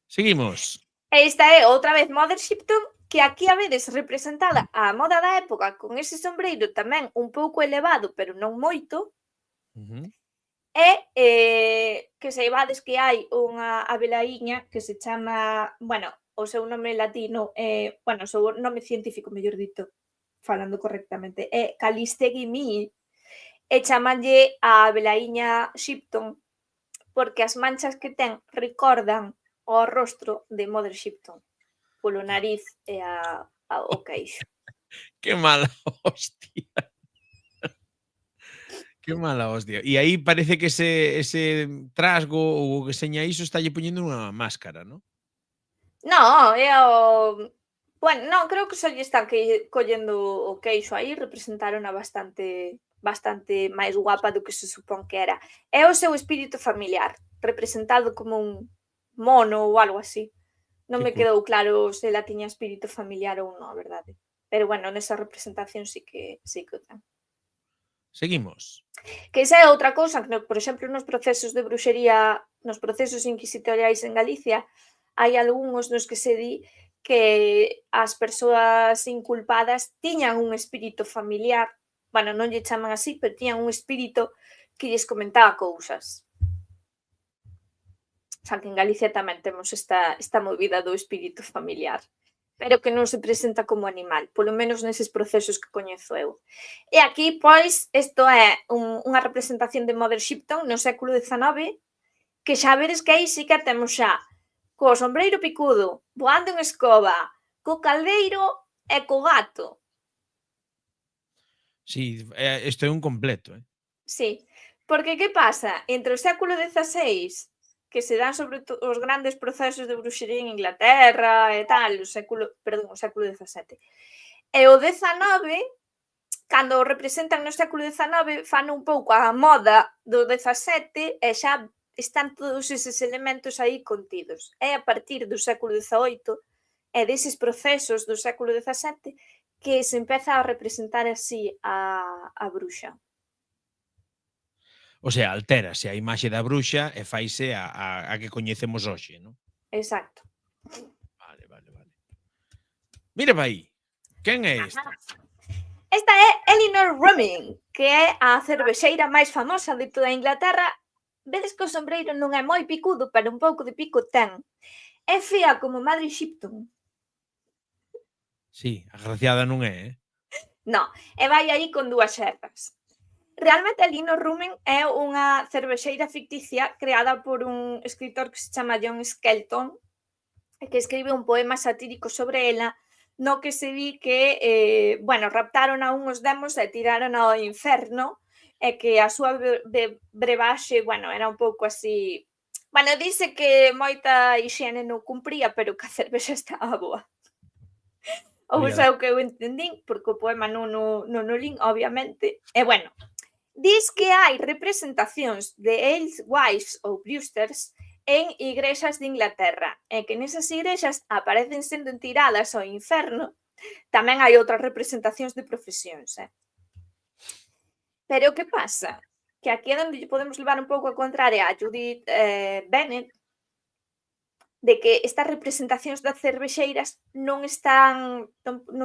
Seguimos. Esta é outra vez Mother Shipton, que aquí a vedes representada a moda da época con ese sombreiro tamén un pouco elevado, pero non moito. E que saibades que hai unha abelaiña que se chama, bueno, o seu nome latino é, bueno, o seu nome científico, mellor dito, falando correctamente, é Callisteguimii, e chamanlle a velaíña Shipton porque as manchas que ten recordan o rostro de Mother Shipton polo nariz e o queixo. Que mala hostia. Que mala hostia. E aí parece que ese trasgo ou o que seña iso está lle poñendo unha máscara, non? No, é o... Bueno, non, creo que só lle están collendo o queixo aí, representaron a bastante máis guapa do que se supón que era. É o seu espírito familiar, representado como un mono ou algo así. Non me quedou claro se ela tiña espírito familiar ou non, a verdade. Pero bueno, nesa representación sí que o ten. Seguimos. Que esa é outra cousa, que, por exemplo, nos procesos de bruxería, nos procesos inquisitoriais en Galicia, hai algúns nos que se di que as persoas inculpadas tiñan un espírito familiar, bueno, non lle chaman así, pero tiñan un espírito que lles comentaba cousas. O sea, que en Galicia tamén temos esta movida do espírito familiar, pero que non se presenta como animal, polo menos neses procesos que coñezo eu. E aquí, pois, isto é unha representación de Mother Shipton no século XIX, que xa veres que aí sí que temos xa co sombreiro picudo, voando en escoba, co caldeiro e co gato. Sí, isto é un completo, Sí, porque que pasa? Entre o século XVI, que se dan sobre os grandes procesos de bruxería en Inglaterra e tal, o século XVII, e o XIX, cando o representan no século XIX, fan un pouco a moda do XVII e xa están todos eses elementos aí contidos. É a partir do século XVIII e deses procesos do século XVII que se empeza a representar así a bruxa. O sea, altérase a imaxe da bruxa e faise a que coñecemos hoxe, non? Exacto. Vale. Mira aí. Quen é esta? Esta é Eleanor Ruming, que é a cervexeira máis famosa de toda a Inglaterra. Vedes que o sombreiro non é moi picudo, pero un pouco de pico ten. É fea como Mother Shipton. Sí, agraciada non é, No, e vai aí con dúas xerras. Realmente Eleanor Ruming é unha cervexeira ficticia creada por un escritor que se chama John Skelton, que escribe un poema satírico sobre ela, no que se di que, raptaron a unhos demos e tiraron ao inferno, e que a súa brebaxe, era un pouco así... dice que moita hixiene non cumpría, pero que a cervexa estaba boa. Ou xa o que eu entendín, porque o poema non o lín, obviamente. E, dis que hai representacións de alewives ou brewsters en igrexas de Inglaterra, e que nesas igrexas aparecen sendo tiradas ao inferno. Tamén hai outras representacións de profesións, Pero que pasa? Que aquí é onde podemos levar un pouco a contraria a Judith Bennett, de que estas representacións das cervexeiras non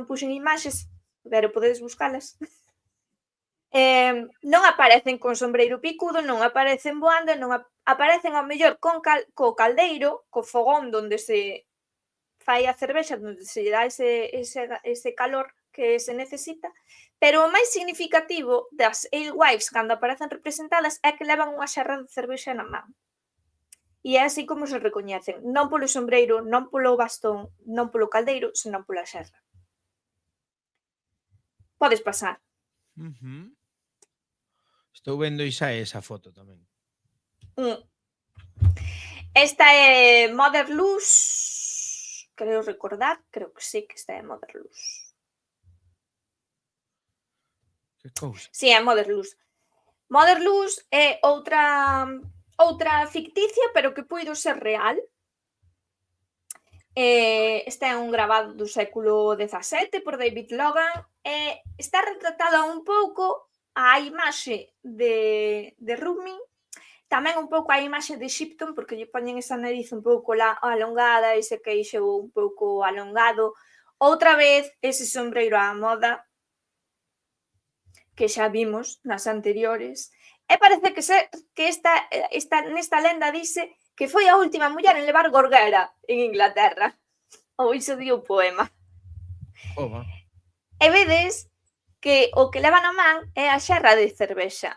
puxen imaxes, pero podedes buscalas. Non aparecen con sombreiro picudo, non aparecen voando, non aparecen ao mellor co caldeiro, co fogón onde se fai a cervexa, onde se lle dá ese calor que se necesita, pero o máis significativo das alewives cando aparecen representadas é que levan unha xerra de cervexa na man. E é así como se recoñecen, non polo sombreiro, non polo bastón, non polo caldeiro, senón pola xerra. Podes pasar. Estou vendo esa foto tamén. Esta é Mother Luz, creo que sí que esta é Mother Luz. Que cousa? Sí, é Mother Luz. Mother Luz é outra ficticia, pero que puido ser real. Este é un gravado do século XVII por David Logan e está retratada un pouco a imaxe de Ruming, tamén un pouco a imaxe de Shipton, porque lle poñen esa nariz un pouco alongada, ese queixo un pouco alongado. Outra vez, ese sombreiro á moda, que xa vimos nas anteriores, e parece que nesta lenda dice que foi a última muller en levar gorguera en Inglaterra. Ou iso di o poema. Oba. E vedes que o que leva na man é a xerra de cervexa.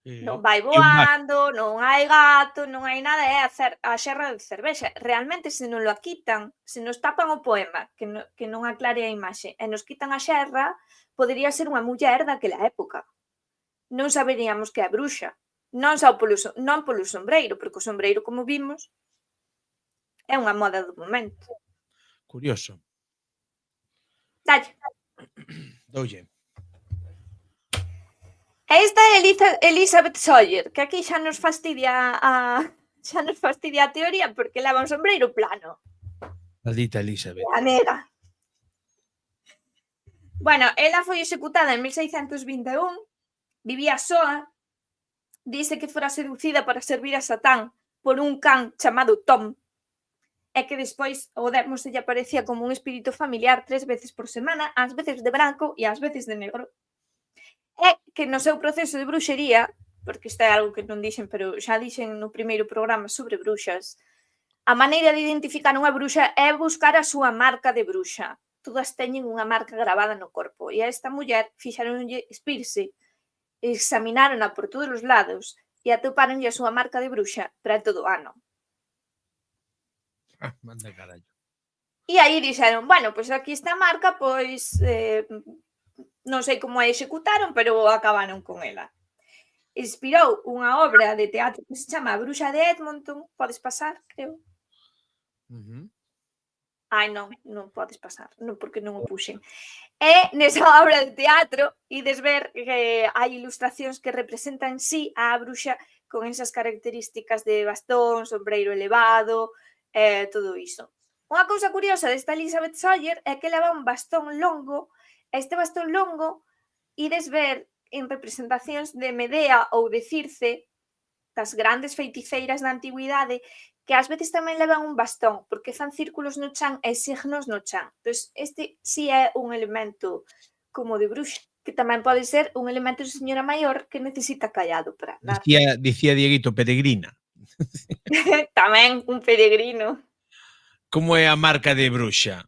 Non vai E un vaso. voando, non hai gato, non hai nada, é a xerra de cervexa. Realmente, se non lo quitan, se nos tapan o poema, que non aclare a imaxe, e nos quitan a xerra, podería ser unha muller daquela época. Non saberíamos que é bruxa. Non polo sombreiro, porque o sombreiro, como vimos, é unha moda do momento. Curioso. Dalle. Doulle. E esta é Elizabeth Sawyer, que aquí xa nos fastidia a teoría porque leva un sombreiro plano. Maldita Elizabeth. A nega. Bueno, ela foi executada en 1621, vivía soa, dice que fora seducida para servir a Satán por un can chamado Tom, e que despois o demo se lle aparecía como un espírito familiar 3 veces por semana, ás veces de branco e ás veces de negro. É que no seu proceso de bruxería, porque isto é algo que non dixen, pero xa dixen no primeiro programa sobre bruxas, a maneira de identificar unha bruxa é buscar a súa marca de bruxa. Todas teñen unha marca gravada no corpo, e a esta muller fixaronlle espirse, examinárona por todos os lados e atopáronlle a súa marca de bruxa para todo o ano. Manda carallo. E aí dixeron, bueno, pois aquí está a marca, pois non sei como a executaron, pero acabaron con ela. Inspirou unha obra de teatro que se chama A Bruxa de Edmonton, podes pasar, creo. Ai, non podes pasar, non, porque non o puxen. E nesa obra de teatro ides ver que hai ilustracións que representan sí a bruxa con esas características de bastón, sombreiro elevado, todo iso. Unha cousa curiosa desta Elizabeth Sawyer é que leva un bastón longo, e este bastón longo ides ver en representacións de Medea ou de Circe, das grandes feiticeiras da antigüidade, que ás veces tamén levan un bastón, porque fan círculos no chan e signos no chan. Entón, este sí é un elemento como de bruxa, que tamén pode ser un elemento de señora maior que necesita callado para andar. Dicía Dieguito, peregrina. Tamén un peregrino. Como é a marca de bruxa?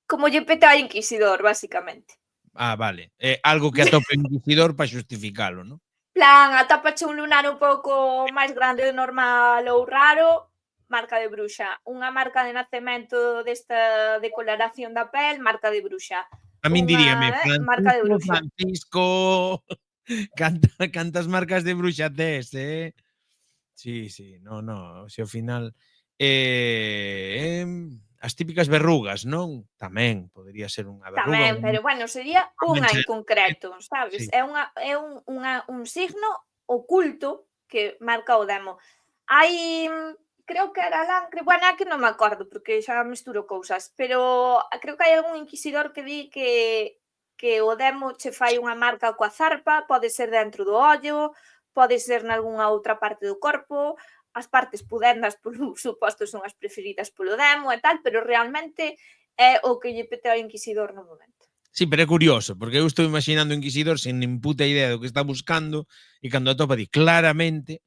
Como lle peta ao inquisidor, basicamente. Ah, vale. É algo que atope o inquisidor para xustificalo, non? Plan, atópache un lunar un pouco máis grande do normal ou raro, marca de bruxa. Unha marca de nacemento desta decoloración da pel, marca de bruxa. A min diríame, marca de bruxa. Francisco, cantas marcas de bruxa tes, eh? Sí, no, se ao final as típicas verrugas, non? Tamén podería ser unha verruga. Tamén, pero bueno, sería unha en concreto, sabes? Sí. É un signo oculto que marca o demo. Hai, creo que era Lancre, bueno, é que non me acordo porque xa misturo cousas, pero creo que hai algún inquisidor que di que o demo che fai unha marca coa zarpa, pode ser dentro do ollo, pode ser nalgúnha outra parte do corpo, as partes pudendas, por suposto, son as preferidas polo demo e tal, pero realmente é o que lle pete ao inquisidor no momento. Sí, pero é curioso, porque eu estou imaginando o inquisidor sen nin puta idea do que está buscando e cando atopa di claramente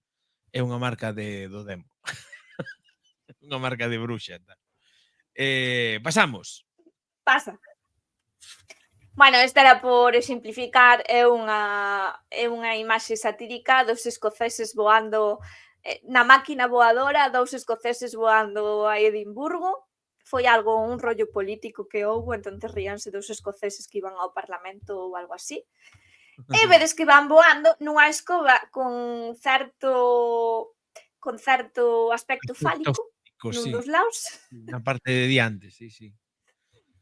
é unha marca do demo. Unha marca de bruxa. Pasamos. Pasa. Bueno, esta era por exemplificar, é unha imaxe satírica dos escoceses voando na máquina voadora, dous escoceses voando a Edimburgo. Foi un rollo político que houbo, entonces ríanse dos escoceses que iban ao Parlamento ou algo así. E vedes que van voando nunha escoba con certo aspecto fálico nun dos lados. Na parte de diante, sí.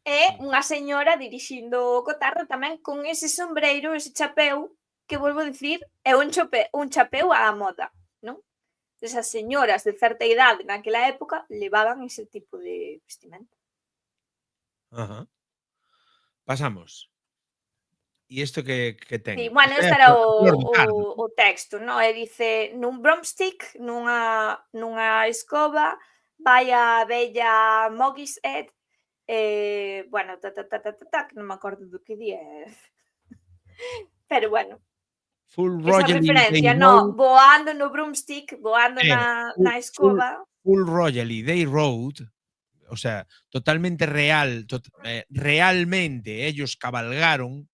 E unha señora dirixindo o cotarro tamén con ese sombreiro, ese chapeu, que volvo a dicir, é un chapeu á moda, non? Esas señoras de certa idade naquela época levaban ese tipo de vestimenta. Ajá. Pasamos. E isto que ten? Sí, bueno, este era o texto, non? E dice, nun broomstick, nunha escoba, vai a bella Mogishead, bueno, que non me acordo do que di, pero bueno. Full esa Royally referencia, no, voando no broomstick, voando na escoba. Full Royally Day Road, o sea, totalmente real, realmente ellos cabalgaron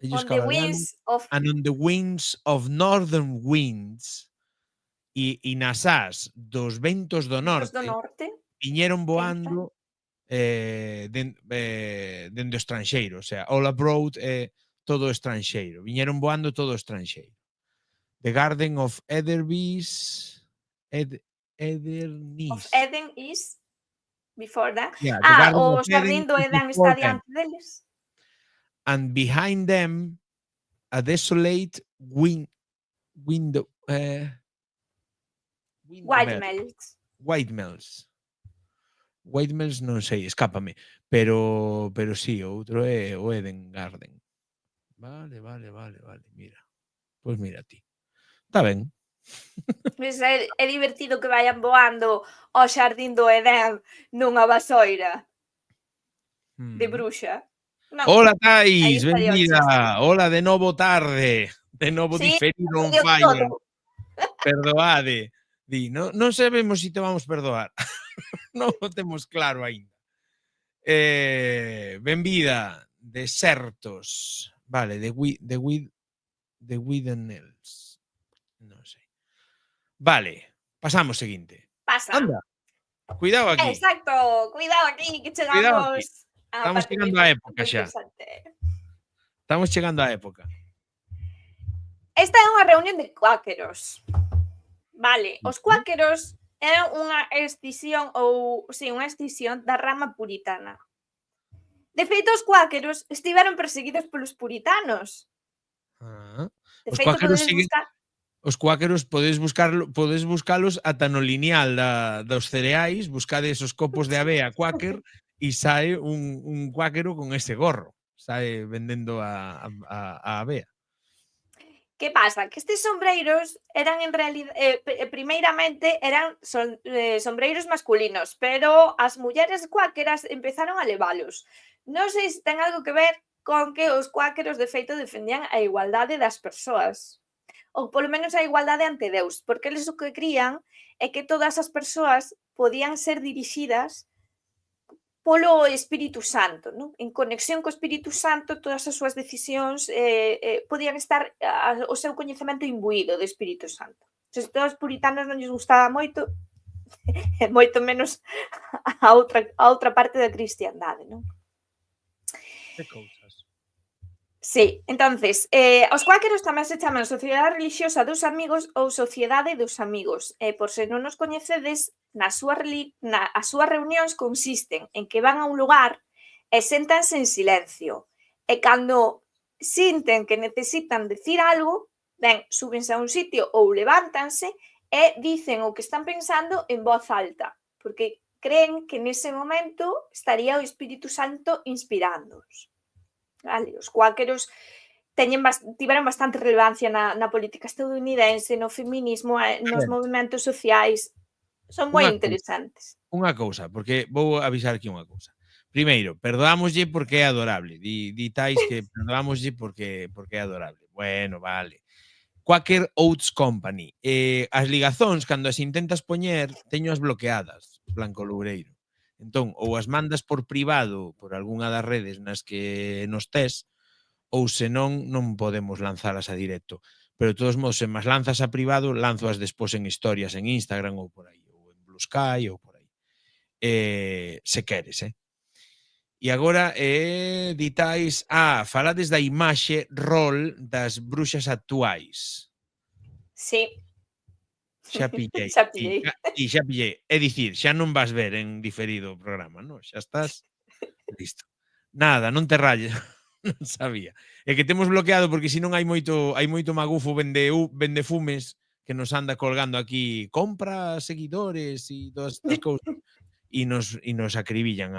On the wings of and on the wings of northern winds e nas ás dos ventos do dos do norte norte. viñeron Quen voando dende o estranxeiro, o sea, all abroad todo o estranxeiro, viñeron voando todo o estranxeiro. The Garden of Ederbees Of Edernice. Eden is before that. Yeah, the Garden O of Eden xardín do is Edén before está them. diante deles. And behind them a desolate window White Mel. Melts. White Melts non sei, escápame, pero sí, o outro é o Eden Garden. Vale, mira. Pois mira ti. Está ben. Pois é divertido que vayan voando ao xardín do Edén nunha vasoira de bruxa. Non, Hola, aí Tais, estaría o benvida. chiste. Hola, de novo tarde. De novo Sí, diferido on odio fire. todo. Perdoade. Di, non sabemos se te vamos perdoar. Non o temos claro aínda. Benvida, desertos. Vale, the Widenels. Non sei. Vale, pasamos seguinte. Pasa. Anda, cuidado aquí. Exacto, cuidado aquí que Cuidado aquí. chegamos á Estamos parte chegando á época xa. interesante. Estamos chegando á época. Esta é unha reunión de cuáqueros. Vale, os cuáqueros eran unha escisión unha escisión da rama puritana. De feito, os cuáqueros estiveron perseguidos polos puritanos. De Os feito, cuáqueros podedes siguen buscar Os cuáqueros podes buscalos ata no lineal dos cereais, buscades os copos de avea cuáquer e sae un cuáquero con ese gorro. Sae vendendo a avea. que pasa? Que estes sombreiros eran en realidade, primeiramente eran sombreiros masculinos, pero as mulleres cuáqueras empezaron a levalos. Non sei se ten algo que ver con que os cuáqueros de feito defendían a igualdade das persoas, ou polo menos a igualdade ante Deus, porque eles o que crían é que todas as persoas podían ser dirixidas polo Espírito Santo, non? En conexión co Espírito Santo, todas as súas decisións podían estar o seu coñecemento imbuído do Espírito Santo. Se todos os puritanos non lles gustaba moito, moito menos a outra parte da cristiandade, non? Que cousas. Sí, entonces, os cuáqueros tamén se chaman Sociedade Relixiosa dos Amigos ou Sociedade dos Amigos. Por se non os coñecedes, as súas reunións consisten en que van a un lugar e séntanse en silencio. E cando sinten que necesitan decir algo, ben, súbense a un sitio ou levántanse e dicen o que están pensando en voz alta, porque creen que nese momento estaría o Espírito Santo inspirándoos. Vale, os cuáqueros tiveron bastante relevancia na política estadounidense, no feminismo, nos movimentos sociais. Son moi interesantes. Unha cousa, porque vou avisar aquí unha cousa. Primeiro, perdoámoslle porque é adorable. Di Tais que perdoámoslle porque é adorable. Bueno, vale. Quaker Oats Company. As ligazóns, cando as intentas poñer, teño as bloqueadas, Blanco Loureiro. Entón, ou as mandas por privado por algunha das redes nas que nos tes, ou senón non podemos lanzalas a directo. Pero de todos modos, se mas lanzas a privado, lanzoas despois en historias en Instagram ou por aí, ou en Blue Sky ou por aí. Se queres, E agora, ditais, falades da imaxe rol das bruxas actuais. Sí. Xa pillei. Xa pillei. Xa pillei. É dicir, xa non vas ver en diferido o programa, non? Xa estás listo. Nada, non te ralles. Non sabía. É que temos bloqueado porque senón hai moito magufo vende fumes que nos anda colgando aquí compra seguidores e todas estas cousas e nos acribillan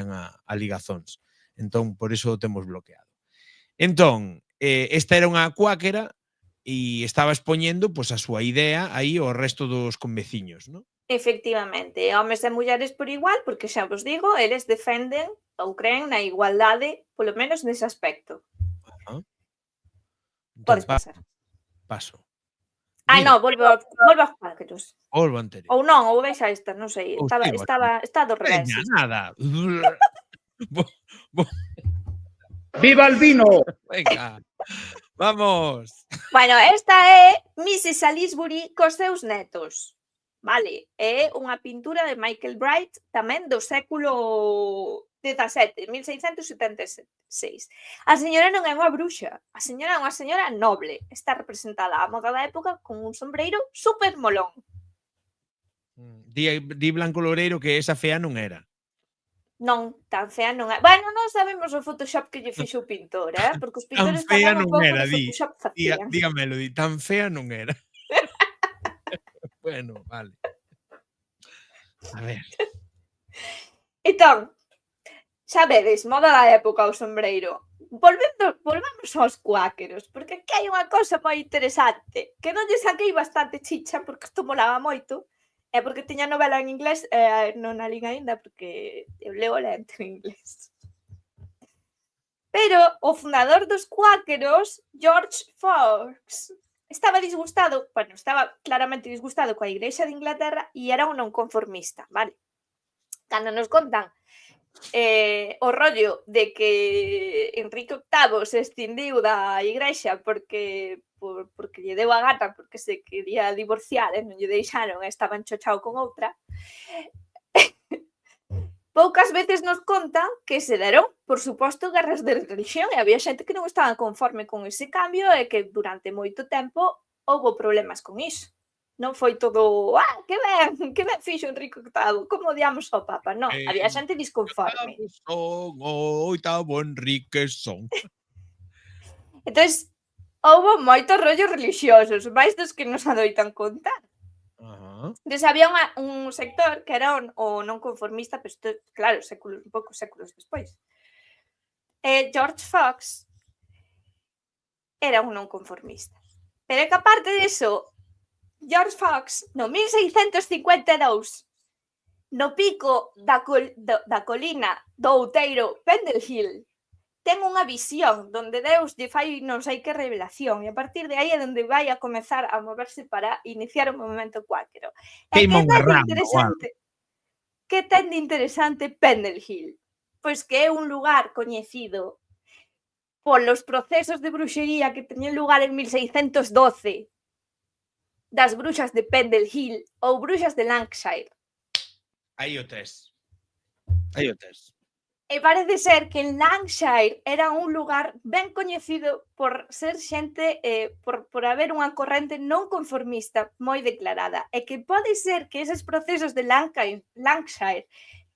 a ligazóns. Entón, por iso o temos bloqueado. Entón, esta era unha cuáquera e estaba expoñendo pois a súa idea aí ao resto dos conveciños, non? Efectivamente, homes e mulleres por igual, porque xa vos digo, eles defenden ou creen na igualdade, polo menos nese aspecto. Entón, Podes pasar. paso. Mira, non, volvo aos cuáqueros. polvo anterior. Ou non, ou vexa esta, non sei, Ou sigo aquí. está do revés. Veña, isto. nada. Bo- bo- ¡Viva el vino! Venga, vamos. Bueno, esta é Mrs. Salisbury cos seus netos. Vale, é unha pintura de Michael Bright tamén do século XVII, 1676. A señora non é unha bruxa, a señora é unha señora noble. Está representada á moda da época con un sombreiro super molón. Di Blanco Loureiro que esa fea non era. Non, tan fea non é. Bueno, non sabemos o Photoshop que lle fixo o pintor, porque os Tan pintores fea tamén un non pouco era, de di. Photoshop facían. Dígamelo, di. Tan fea non era. Bueno, vale. A ver. Entón, xa vedes, moda da época o sombreiro. Volvemos aos cuáqueros, porque aquí hai unha cosa moi interesante, que non lle saquei bastante chicha, porque isto molaba moito, e porque tiña novela en inglés, non a lín aínda, porque eu leo lento en inglés. Pero o fundador dos cuáqueros, George Fox, estaba claramente disgustado coa Igrexa de Inglaterra e era un non conformista, vale? Cando nos contan o rollo de que Enrique VIII se escindiu da Igrexa porque lle deu a gata, porque se quería divorciar e non lle deixaron e estaba enchochao con outra, poucas veces nos contan que se deron, por suposto, guerras de religión e había xente que non estaba conforme con ese cambio e que durante moito tempo houbo problemas con iso. Non foi todo, que ben fixo Enrique VIII, como odiamos ao Papa, non, había xente disconforme. Son o oitavo Enrique son. Entonces, houbo moitos rollos religiosos, máis dos que nos adoitan contar. Ajá. Entón, había un sector que era o non conformista, pero isto, claro, poucos séculos despois. George Fox era un non conformista. Pero é que aparte diso, George Fox, no 1652, no pico da colina do outeiro Pendle Hill, ten unha visión donde Deus lle fai non sei que revelación e a partir de aí é onde vai a comezar a moverse para iniciar o movemento cuáquero. E que ten de interesante Pendle Hill? Pois que é un lugar coñecido polos procesos de bruxería que teñen lugar en 1612 das bruxas de Pendle Hill ou bruxas de Lancashire. Aí o tes. E parece ser que en Lancashire era un lugar ben coñecido por ser xente, por haber unha corrente non conformista moi declarada, e que pode ser que eses procesos de Lancashire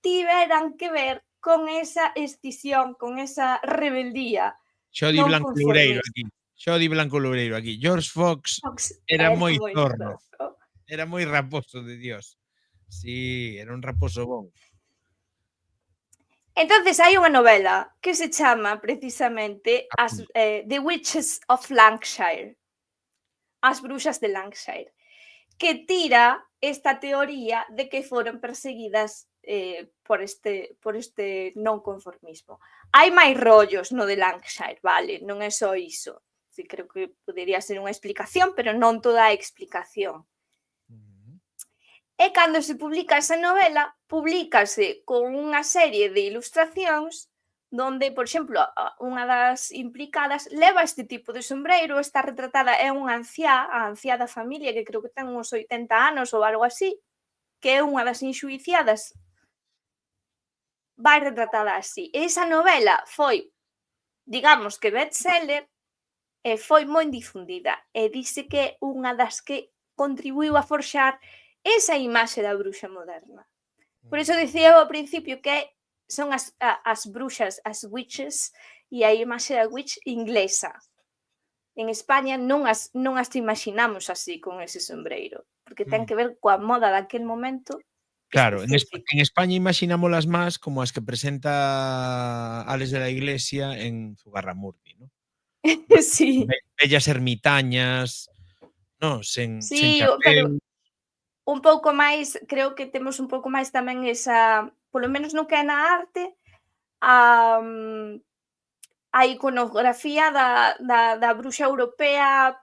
tiveran que ver con esa escisión, con esa rebeldía. Xo di Blanco Loureiro aquí. George Fox era moi zorro. Era moi raposo de Dios. Sí, era un raposo bon. Entonces hai unha novela que se chama precisamente The Witches of Lancashire, as bruxas de Lancashire, que tira esta teoría de que foron perseguidas por este non conformismo. Hai máis rollos no de Lancashire, vale, non é só iso. Sí, creo que podería ser unha explicación, pero non toda a explicación. E cando se publica esa novela, publícase con unha serie de ilustracións donde, por exemplo, unha das implicadas leva este tipo de sombreiro, está retratada, é unha anciá, a anciá da familia, que creo que ten uns 80 anos ou algo así, que é unha das enxuiciadas, vai retratada así. E esa novela foi, digamos que bestseller, e foi moi difundida, e dice que é unha das que contribuiu a forxar esa imaxe da bruxa moderna. Por iso dicía ao principio que son as bruxas, as witches, e a imaxe da witch inglesa. En España non as imaginamos así con ese sombreiro, porque ten que ver coa moda daquel momento. Claro, en España imaginámolas más como as que presenta Ales de la Iglesia en Zugarramurdi, ¿no? Sí. Bellas ermitañas, no, sen chapéu. Pero un pouco máis, creo que temos un pouco máis tamén esa, polo menos no que é na arte, a iconografía da bruxa europea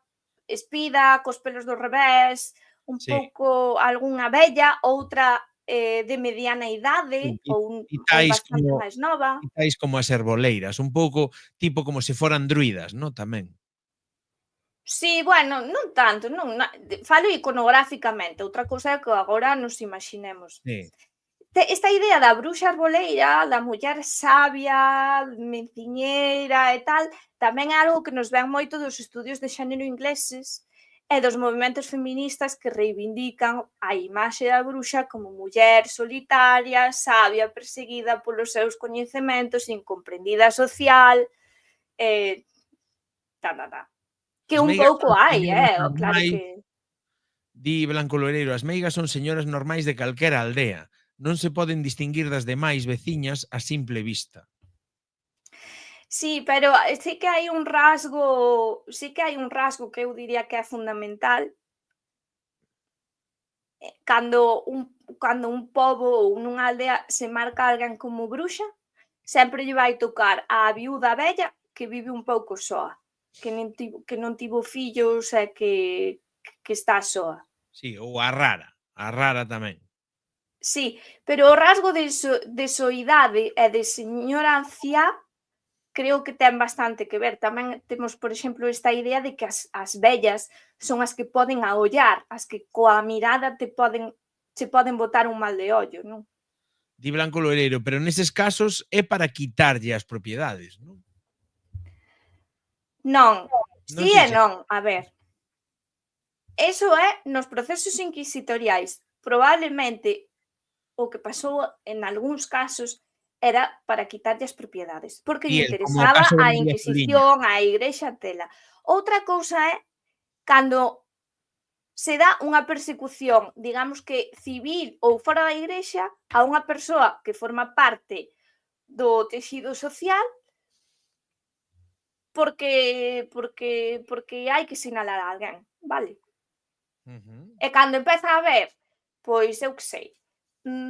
espida, cos pelos do revés, un Sí. pouco algunha vella, outra de mediana idade ou bastante máis nova. Quitáis como as herboleiras, un pouco tipo como se foran druidas, ¿no? Tamén. Sí, bueno, non tanto, non, falo iconográficamente, outra cousa é que agora nos imaginemos. Sí. Esta idea da bruxa arboleira, da muller sabia, menciñeira e tal, tamén é algo que nos ven moito dos estudios de xénero ingleses e dos movementos feministas que reivindican a imaxe da bruxa como muller solitaria, sabia, perseguida polos seus coñecementos, incomprendida social, que As un meigas pouco son hai, señoras claro normais, que di Blanco Loreiro, as meigas son señoras normais de calquera aldea. Non se poden distinguir das demais veciñas a simple vista. sí, pero sí que hai un rasgo que eu diría que é fundamental, cando un pobo ou nunha aldea se marca alguén como bruxa, sempre lle vai tocar á viúda vella que vive un pouco soa, que non tivo fillos e que está soa. Sí, ou a rara tamén. Sí, pero o rasgo de soidade e de señora anciá creo que ten bastante que ver. Tamén temos, por exemplo, esta idea de que as vellas son as que poden aollar, as que coa mirada che poden botar un mal de ollo, non? Di Blanco Loreiro, pero neses casos é para quitarlle as propiedades, non? Non, Non si sei e se... non. A ver, eso é nos procesos inquisitoriais. Probablemente o que pasou en algúns casos era para quitarlle as propiedades, porque lle Fiel, como o interesaba caso de a María Soliña. Inquisición, a Igrexa tela. Outra cousa é cando se dá unha persecución, digamos que civil ou fora da Igrexa, a unha persoa que forma parte do texido social porque hai que sinalar a alguén, vale? E cando empeza a haber, pois eu que sei,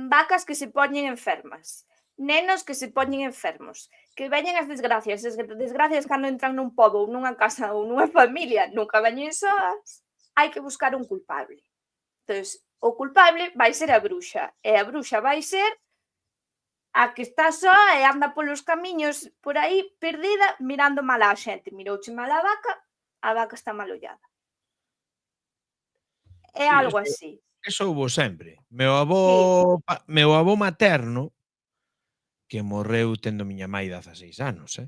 vacas que se poñen enfermas, nenos que se poñen enfermos, que veñen as desgracias cando entran nun pobo ou nunha casa ou nunha familia, nunca veñen soas, hai que buscar un culpable. Entonces, o culpable vai ser a bruxa, e a bruxa vai ser a que está soa e anda polos camiños por aí perdida mirando mal á xente. Mirouche mal a vaca está mal ollada. É Sí, algo así. eso houbo sempre. Sí. Meu avó materno, que morreu tendo miña mai 16 anos,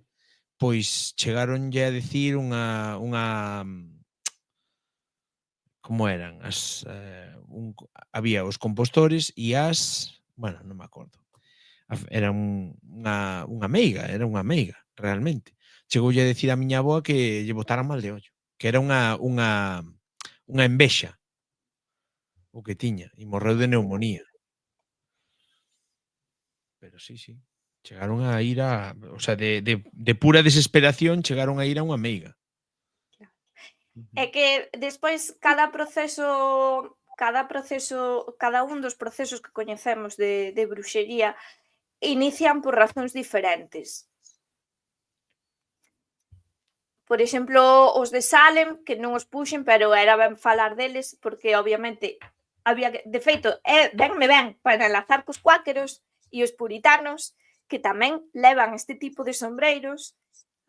pois chegáronlle a dicir como eran había os compostores e bueno, non me acordo. Era unha meiga, realmente. Chegoulle a dicir a miña avoa que lle botara mal de ollo, que era unha envexa o que tiña e morreu de neumonía. Pero sí. Chegaron a ir o sea, de pura desesperación chegaron a ir a unha meiga. É que despois cada un dos procesos que coñecemos de bruxería inician por razóns diferentes. Por exemplo, os de Salem, que non os puxen, pero era ben falar deles, porque obviamente había que, de feito, venme ben para enlazar cos cuáqueros e os puritanos, que tamén levan este tipo de sombreiros,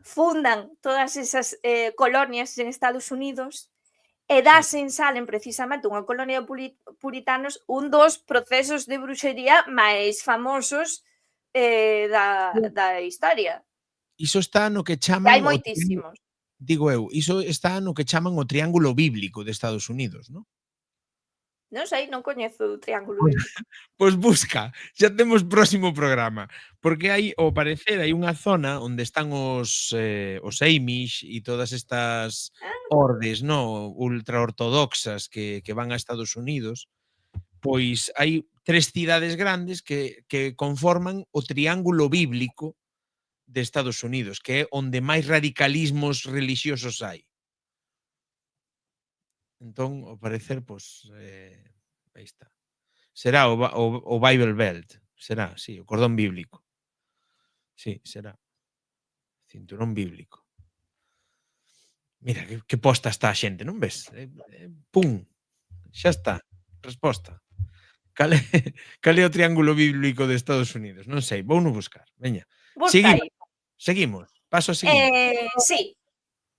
fundan todas esas colonias en Estados Unidos e dase en Salem precisamente unha colonia de puritanos un dos procesos de bruxería máis famosos da historia. Iso está no que E chaman hai moitísimos. digo eu, iso está no que chaman o Triángulo Bíblico de Estados Unidos, non? Non sei, non coñezo o triángulo Pois bíblico. pois busca, xa temos próximo programa, porque ao parecer hai unha zona onde están os Amish e todas estas ordes, ultraortodoxas que van a Estados Unidos, pois hai 3 cidades grandes que conforman o Triángulo Bíblico de Estados Unidos, que é onde máis radicalismos relixiosos hai. Entón, ao parecer, pois, aí está. Será o Bible Belt, será, sí, o cordón bíblico. Sí, será. Cinturón bíblico. Mira, que posta está a xente, non ves? Pum, xa está. Resposta. Cal é, cal é o triángulo bíblico de Estados Unidos? Non sei, vou no buscar. Veña. Busca Seguimos, aí. seguimos. Paso ao seguinte. Sí.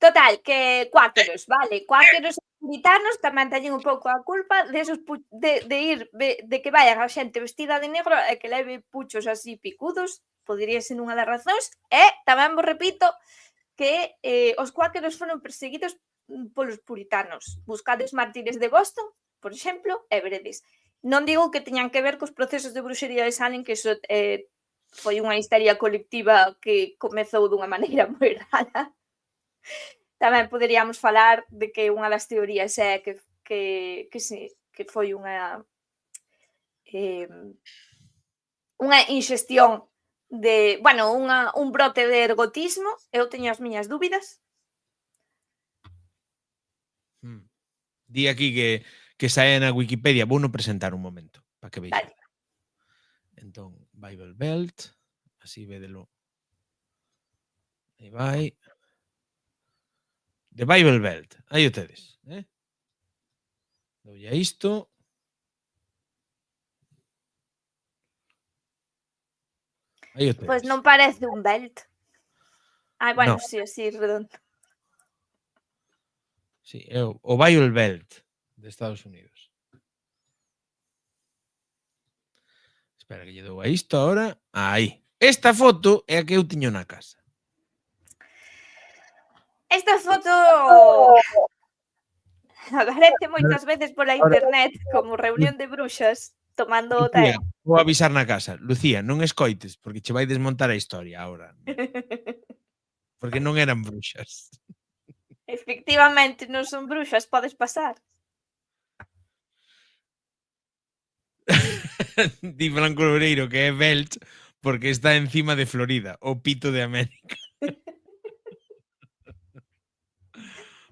Total, que cuáqueros, vale, cuáqueros e puritanos tamén teñen un pouco a culpa desos de ir de que vayan a xente vestida de negro e que leve puchos así picudos, podería ser unha das razóns, e tamén vos repito que os cuáqueros foron perseguidos polos puritanos. Buscades mártires de Boston, por exemplo, e veredes. Non digo que teñan que ver cos procesos de bruxería de Salem, que iso foi unha histeria colectiva que comezou dunha maneira moi rara. Tamén poderíamos falar de que unha das teorías é que foi unha inxestión de, bueno, un brote de ergotismo. Eu teño as miñas dúbidas. Di aquí que sae na Wikipedia. Vou no presentar un momento, para que vexan. Vale. Entón, Bible Belt, así védelo. Aí vai. The Bible Belt, aí o tedes. Doulle a isto. Aí o tedes. Pois non parece un belt. Bueno, No. sí, así redondo. Sí, é o Bible Belt de Estados Unidos. Espera que lle dou a isto agora. Aí. Esta foto é a que eu tiño na casa. Esta foto aparece moitas veces pola internet como reunión de bruxas tomando o té. Lucía, vou avisar na casa. Lucía, non escoites, porque che vai desmontar a historia agora. Porque non eran bruxas. Efectivamente, non son bruxas, podes pasar. Di Franco Loureiro que é Belt porque está encima de Florida, o pito de América.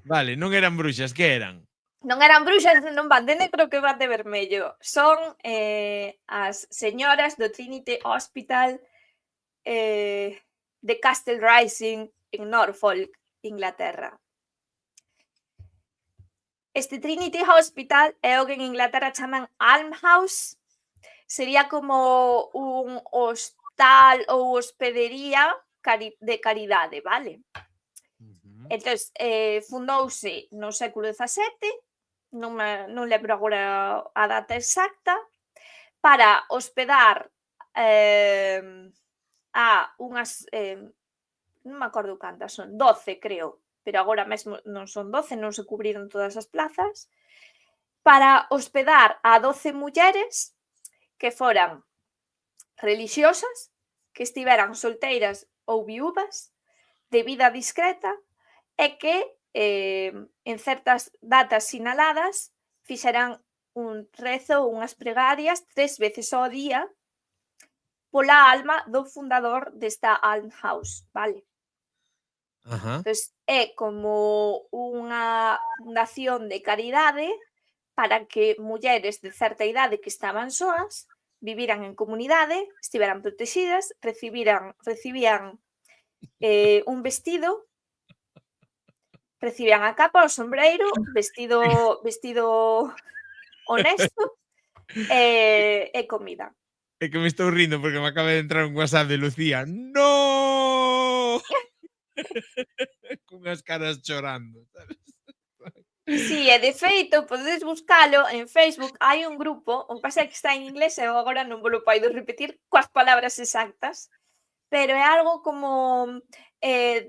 Vale, non eran bruxas, que eran? Non eran bruxas, non van de negro que van de vermello. Son as señoras do Trinity Hospital de Castle Rising en Norfolk, Inglaterra. Este Trinity Hospital é o que en Inglaterra chaman almhouse. Sería como un hostal ou hospedería de caridade, vale? Entón, fundouse no século XVII, non lembro agora a data exacta, para hospedar a unhas, non me acordo cantas son, 12 creo, pero agora mesmo non son 12, non se cubriron todas as plazas, para hospedar a 12 mulleres que foran religiosas, que estiveran solteiras ou viúvas, de vida discreta, e que en certas datas sinaladas fixeran un rezo ou unhas pregarias 3 veces ao día pola alma do fundador desta almhouse, vale? Entón, é como unha fundación de caridade para que mulleres de certa idade que estaban soas viviran en comunidade, estiveran protegidas, recibían un vestido, recibían a capa, o sombreiro, vestido honesto e comida. É que me estou rindo porque me acaba de entrar un WhatsApp de Lucía. ¡No! Cunhas caras chorando, sabes? Sí, e de feito, podedes buscalo en Facebook, hai un grupo, o que pasa é que está en inglés e eu agora non vos lo podo repetir coas palabras exactas, pero é algo como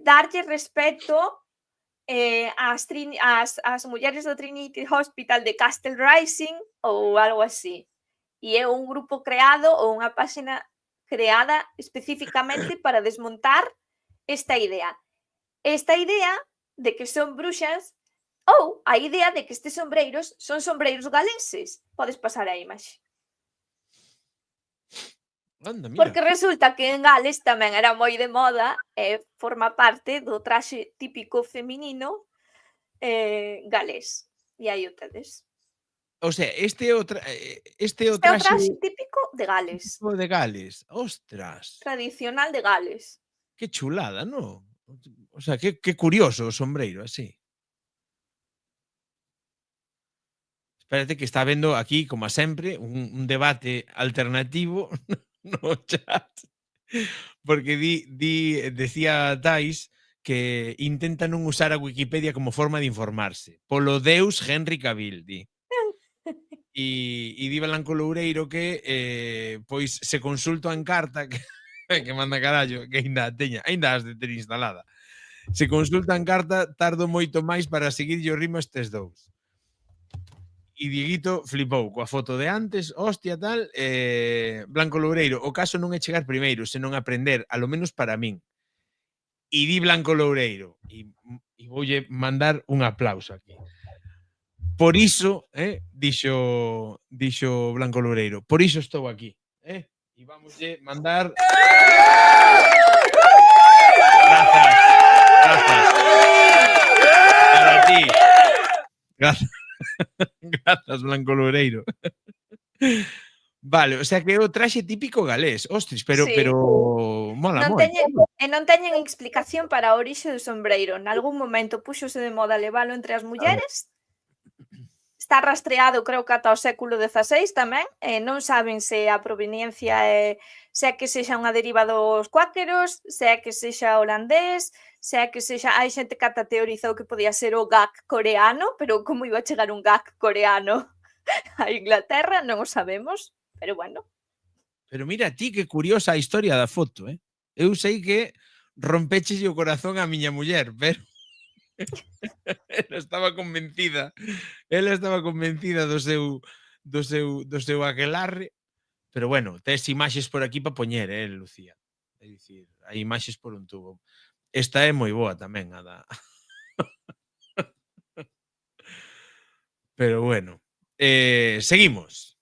darlle respeto as mulleres do Trinity Hospital de Castle Rising ou algo así. E é un grupo creado ou unha páxina creada especificamente para desmontar esta idea. Esta idea de que son bruxas ou a idea de que estes sombreiros son sombreiros galeses. Podes pasar a imaxe. Anda, mira. Porque resulta que en Gales tamén era moi de moda e forma parte do traxe típico feminino galés. E aí o tedes. O sea, este é o traxe típico de Gales. De Gales. Ostras. Tradicional de Gales. Que chulada, ¿no? O sea, que curioso o sombreiro, así. Espérate que está vendo aquí, como a sempre, un debate alternativo no chat. Porque decía Tais que intenta non usar a Wikipedia como forma de informarse. Polo Deus Henry Cavill, di. E di Blanco Loureiro que pois se consulta en carta que manda carallo, que aínda has de ter instalada. Se consulta en carta, tardo moito máis para seguir o ritmo estes dous. E Dieguito flipou coa foto de antes, hostia, tal, Blanco Loureiro, o caso non é chegar primeiro, senón aprender, a lo menos para min. E di Blanco Loureiro, e voulle mandar un aplauso aquí. Por iso, dixo Blanco Loureiro, por iso estou aquí, E vamoslle mandar... Grazas. Para ti. Grazas, Blanco Loureiro. Vale, o sea que é o traxe típico galés. Ostras, pero mola moito. Non teñen explicación para a orixe do sombreiro. Nalgún momento púxose de moda levalo entre as mulleres. Está rastreado, creo que ata o século XVI tamén. Non saben se a proveniencia é se é que sexa unha deriva dos cuáqueros, se é que sexa holandés, se é que sexa... Hai xente que ata teorizou que podía ser o gag coreano, pero como iba a chegar un gag coreano a Inglaterra, non o sabemos, pero bueno. Pero mira ti que curiosa a historia da foto, Eu sei que rompeches o corazón a miña muller, pero ela estaba convencida do seu aquelarre, pero bueno, tes imaxes por aquí para poñer, Lucía. É dicir, hai imaxes por un tubo. Esta é moi boa tamén, a da... Pero bueno, seguimos.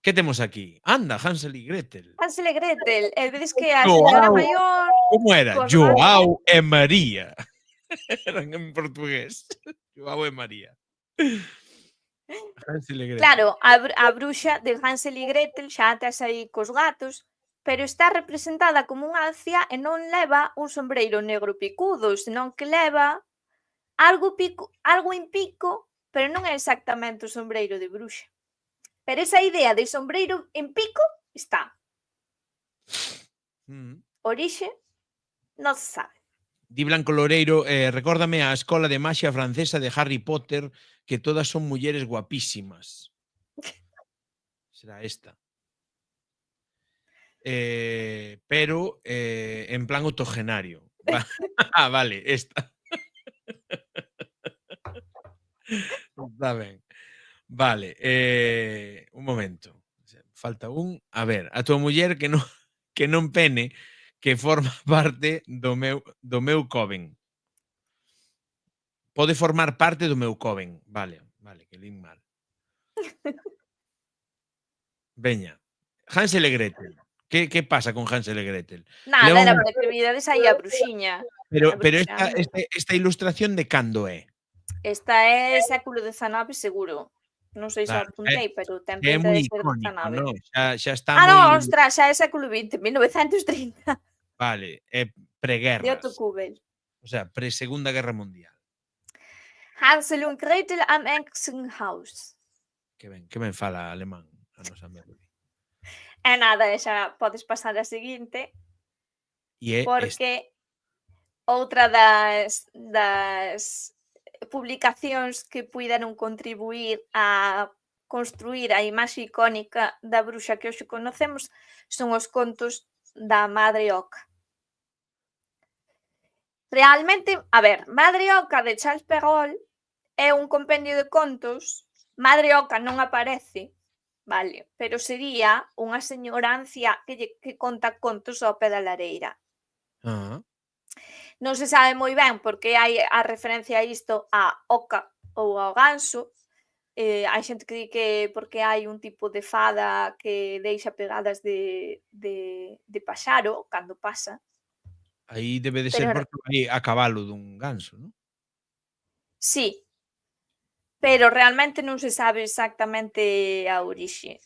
Que temos aquí? Anda, Hansel e Gretel. Hansel e Gretel, vedes que a señora maior... Como era? Joao e María. Eran en portugués. Joao e María. Hansel e Gretel. Claro, a bruxa de Hansel e Gretel xa tes aí cos gatos, pero está representada como unha ancia e non leva un sombreiro negro picudo, senón que leva algo en pico, pero non é exactamente o sombreiro de bruxa. Pero esa idea de sombreiro en pico está. Orixe non se sabe. Di Blanco Loureiro, recórdame a escola de maxia francesa de Harry Potter, que todas son mulleres guapísimas. Será esta. Pero en plan octogenario. Vale, esta. Está ben. Vale, un momento. Falta un. A ver, a tua muller que non pene, que forma parte do meu coven. Pode formar parte do meu coven. Vale, que lin mal. Veña. Hansel e Gretel. Que pasa con Hansel e Gretel? Nada, era para que vidades aí a bruxiña. Pero esta ilustración de cando é? Esta é século XIX seguro. Non sei se apuntei, pero ten pinta de ser icónico, XIX. ¿no? Xa está non, ostras, xa é século XX, 1930. Vale, é preguerras. De Otto Kubel. O sea, pre-Segunda Guerra Mundial. Hansel und Gretel am Hexenhaus. Que ben fala alemán a nosa Melody. E nada, xa podes pasar a seguinte. Porque outra das publicacións que puideron contribuir a construir a imaxe icónica da bruxa que hoxe conocemos son os contos da Madre Oca. Realmente, a ver, Madre Oca de Charles Perrault é un compendio de contos. Madre Oca non aparece, vale, pero sería unha señora anciá que conta contos ao pé da lareira. Non se sabe moi ben porque hai a referencia a isto a oca ou ao ganso. Hai xente que di que porque hai un tipo de fada que deixa pegadas de paxaro cando pasa. Aí debe de ser porque vai a cabalo dun ganso, non? Sí, pero realmente non se sabe exactamente a orixe.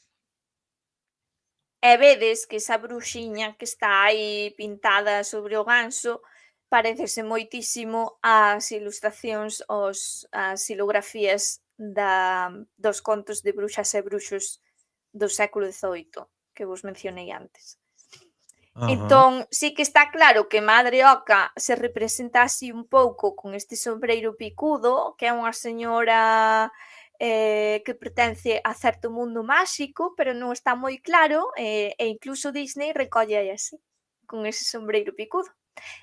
E vedes que esa bruxiña que está aí pintada sobre o ganso parécese moitísimo ás ilustracións, ás xilografías dos contos de bruxas e bruxos do século XVIII, que vos mencionei antes. Entón, sí que está claro que Madre Oca se representa así un pouco con este sombreiro picudo, que é unha señora que pertence a certo mundo máxico, pero non está moi claro, e incluso Disney recolle así, con ese sombreiro picudo.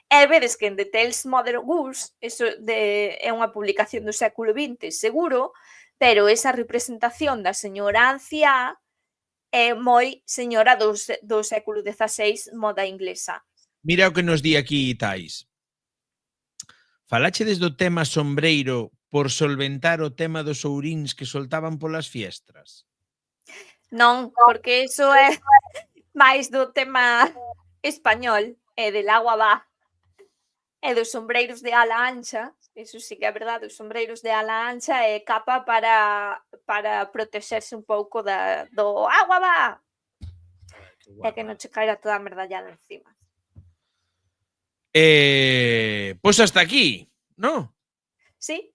E vedes que en The Tales Mother Goose, é unha publicación do século XX, seguro, pero esa representación da señora anciá é moi señora do século XVI, moda inglesa. Mira o que nos di aquí Tais. Falache desde o tema sombreiro por solventar o tema dos ouríns que soltaban polas fiestras? Non, porque iso é máis do tema español, e del agua va. E dos sombreiros de ala ancha, iso sí que é verdade, os sombreiros de ala ancha é capa para protexerse un pouco do agua va, e que non che caera toda a merdallada encima. Pois hasta aquí, non? Sí?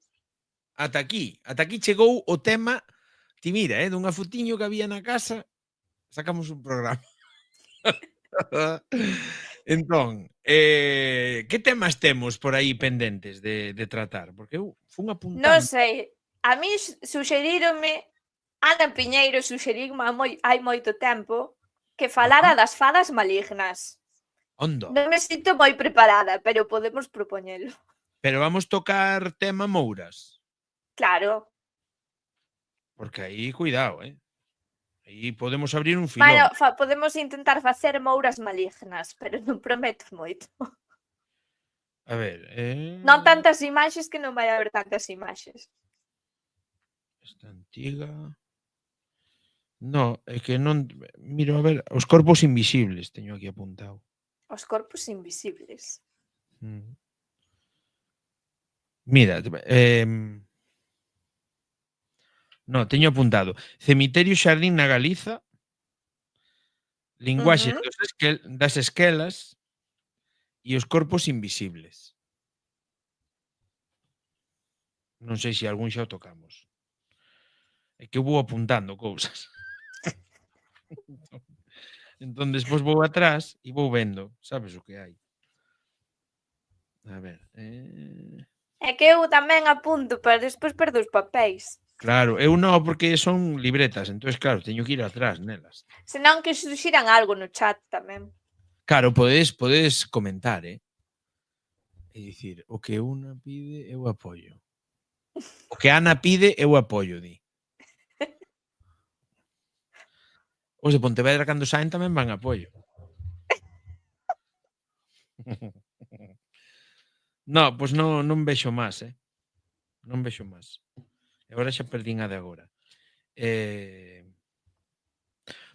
Ata aquí chegou o tema. Ti mira, dunha fotiño que había na casa, sacamos un programa. Entón, que temas temos por aí pendentes de tratar? Porque eu fun apuntando. Non sei, a mí suxeríronme, Ana Piñeiro suxerirme hai moito tempo que falara das fadas malignas. Onda. Non me sinto moi preparada, pero podemos propoñelo. Pero vamos tocar tema Mouras. Claro. Porque aí, cuidado, aí podemos abrir un filón. Bueno, podemos intentar facer mouras malignas, pero non prometo moito. A ver, Non tantas imaxes que non vai haber tantas imaxes. esta antiga. No, é que non miro, a ver, os corpos invisibles teño aquí apuntado. Os corpos invisibles. Mira, no, teño apuntado. Cemiterio Xardín na Galiza. Linguaxe das esquelas e os corpos invisibles. Non sei se algún xa o tocamos. É que eu vou apuntando cousas. Entón, despois vou atrás e vou vendo, sabes o que hai. A ver. É que eu tamén apunto, pero despois perdo os papéis. Claro, eu non, porque son libretas, entón, claro, teño que ir atrás nelas. Senón que suxiran algo no chat tamén. Claro, podes comentar, É dicir, o que unha pide, eu apoio. O que Ana pide, eu apoio, di. Os de Pontevedra, cando saen, tamén van apoio. No, pois non vexo máis, Non vexo máis. Agora xa perdín a de agora.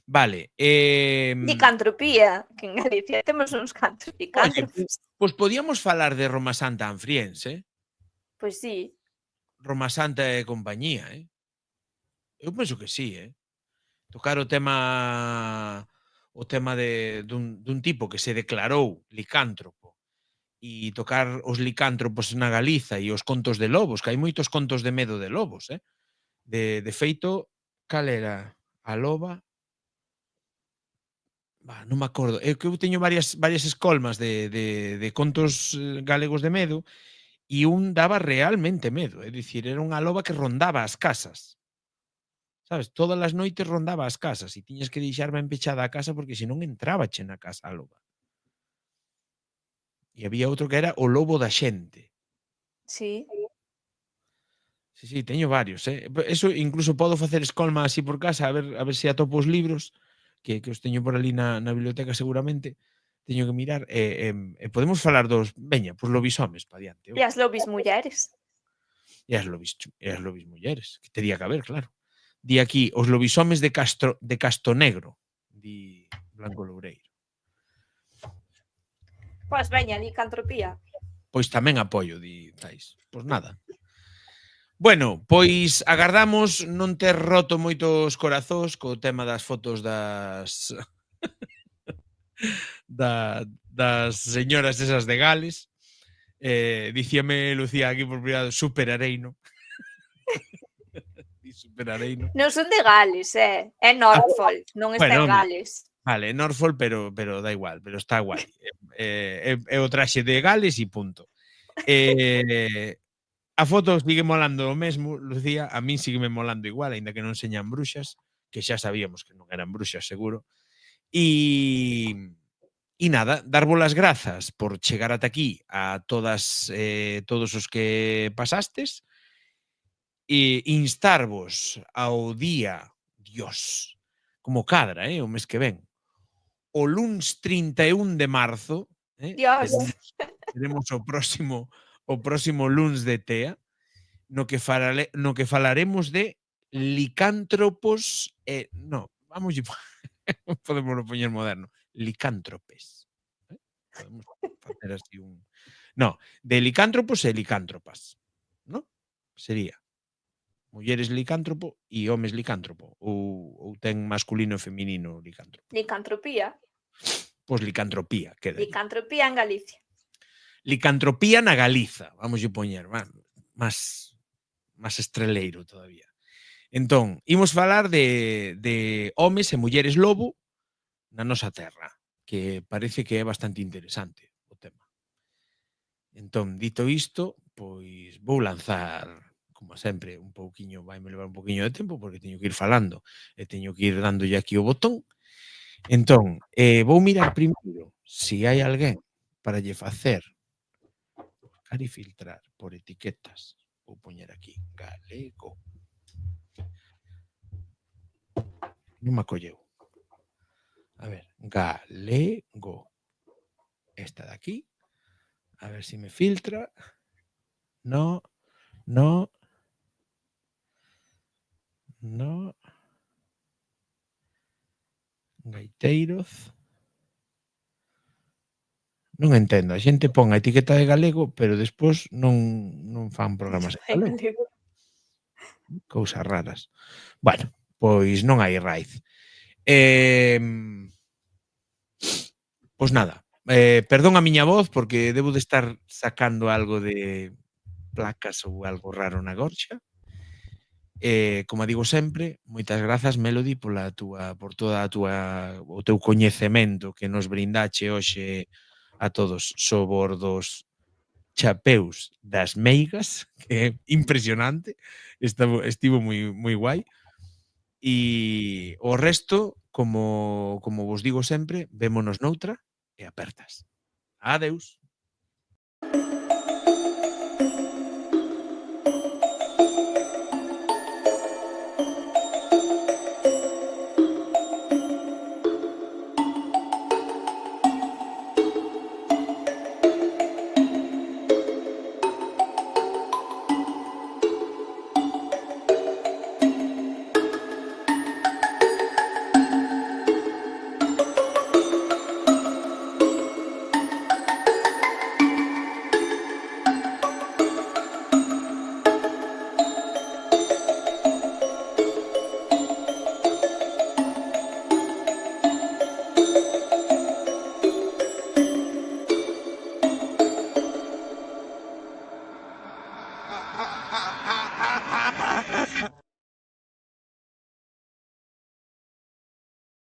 Vale. Licantropía, que en Galicia temos uns cantos licántropos. Pois podíamos falar de Roma Santa Anfriense. Pois sí. Roma Santa e compañía, Eu penso que sí, Tocar o tema dun tipo que se declarou licántropo e tocar os licántropos na Galiza e os contos de lobos, que hai moitos contos de medo de lobos, De feito, cal era a loba? Non me acordo. É que eu teño varias escolmas de contos galegos de medo e un daba realmente medo. É dicir, era unha loba que rondaba as casas. Sabes? Todas as noites rondaba as casas e tiñas que deixar ben pechada a casa porque senón entrábache na casa a loba. E había outro que era o lobo da xente. Sí. Sí, teño varios, Eso incluso podo facer escolma así por casa a ver se atopo os libros que os teño por ali na biblioteca seguramente. Teño que mirar e podemos falar dos, veña, pois lobisomes pa diante. E as lobis mulleres. E as lobis mulleres, que tería que haber, claro. Di aquí, os lobisomes de Castonegro, di Blanco Loureiro. Pois veña, licantropía. Pois tamén apoio, di Tais. Pois nada. Bueno, pois agardamos non ter roto moitos corazóns co tema das fotos das señoras esas de Gales. Dicíame Lucía aquí por privado, superareino. superareino. Non son de Gales, é Norfolk, non está Bueno, en home, Gales. vale, Norfolk, pero da igual, pero está guai. É o traxe de Gales e punto. A foto sigue molando o mesmo, Lucía, a min sígueme molando igual, aínda que non señan bruxas, que xa sabíamos que non eran bruxas, seguro. E nada, darvos as grazas por chegar ata aquí a todos os que pasastes e instarvos ao día, Dios, como cadra, o mes que ven, o luns 31 de marzo, Dios. teremos o próximo luns de TEA, no que falaremos de licántropos vamos podemos poñer moderno, licántropes. Podemos facer así de licántropos e licántropas, ¿no? Sería mulleres licántropo e homes licántropo ou ten masculino e feminino licántropo. Licantropía. Pois licantropía, queda. Licantropía en Galicia. Licantropía na Galiza, vamos a poñer, máis estreleiro todavía. Entón, imos falar de homes e mulleres lobo na nosa terra, que parece que é bastante interesante o tema. Entón, dito isto, pois vou lanzar, como sempre, vaime levar un pouquiño de tempo, porque teño que ir falando e teño que ir dándolle aquí o botón. Entón, vou mirar primeiro se hai alguén para lle facer buscar e filtrar por etiquetas. Vou poñer aquí galego. Non me acolleu. A ver, galego. Esta de aquí. A ver se me filtra. No. Gaiteiros. Non entendo. A xente pon a etiqueta de galego, pero despois non fan programas en galego. Cousas raras. Bueno, pois non hai raíz. Pois nada. Perdón a miña voz, porque debo de estar sacando algo de placas ou algo raro na gorxa. Como digo sempre, moitas grazas, Melody, por toda o teu coñecemento que nos brindache hoxe a todos sobre dos chapeus das meigas, que é impresionante, estivo moi guai. E o resto, como vos digo sempre, vémonos noutra e apertas. Adeus.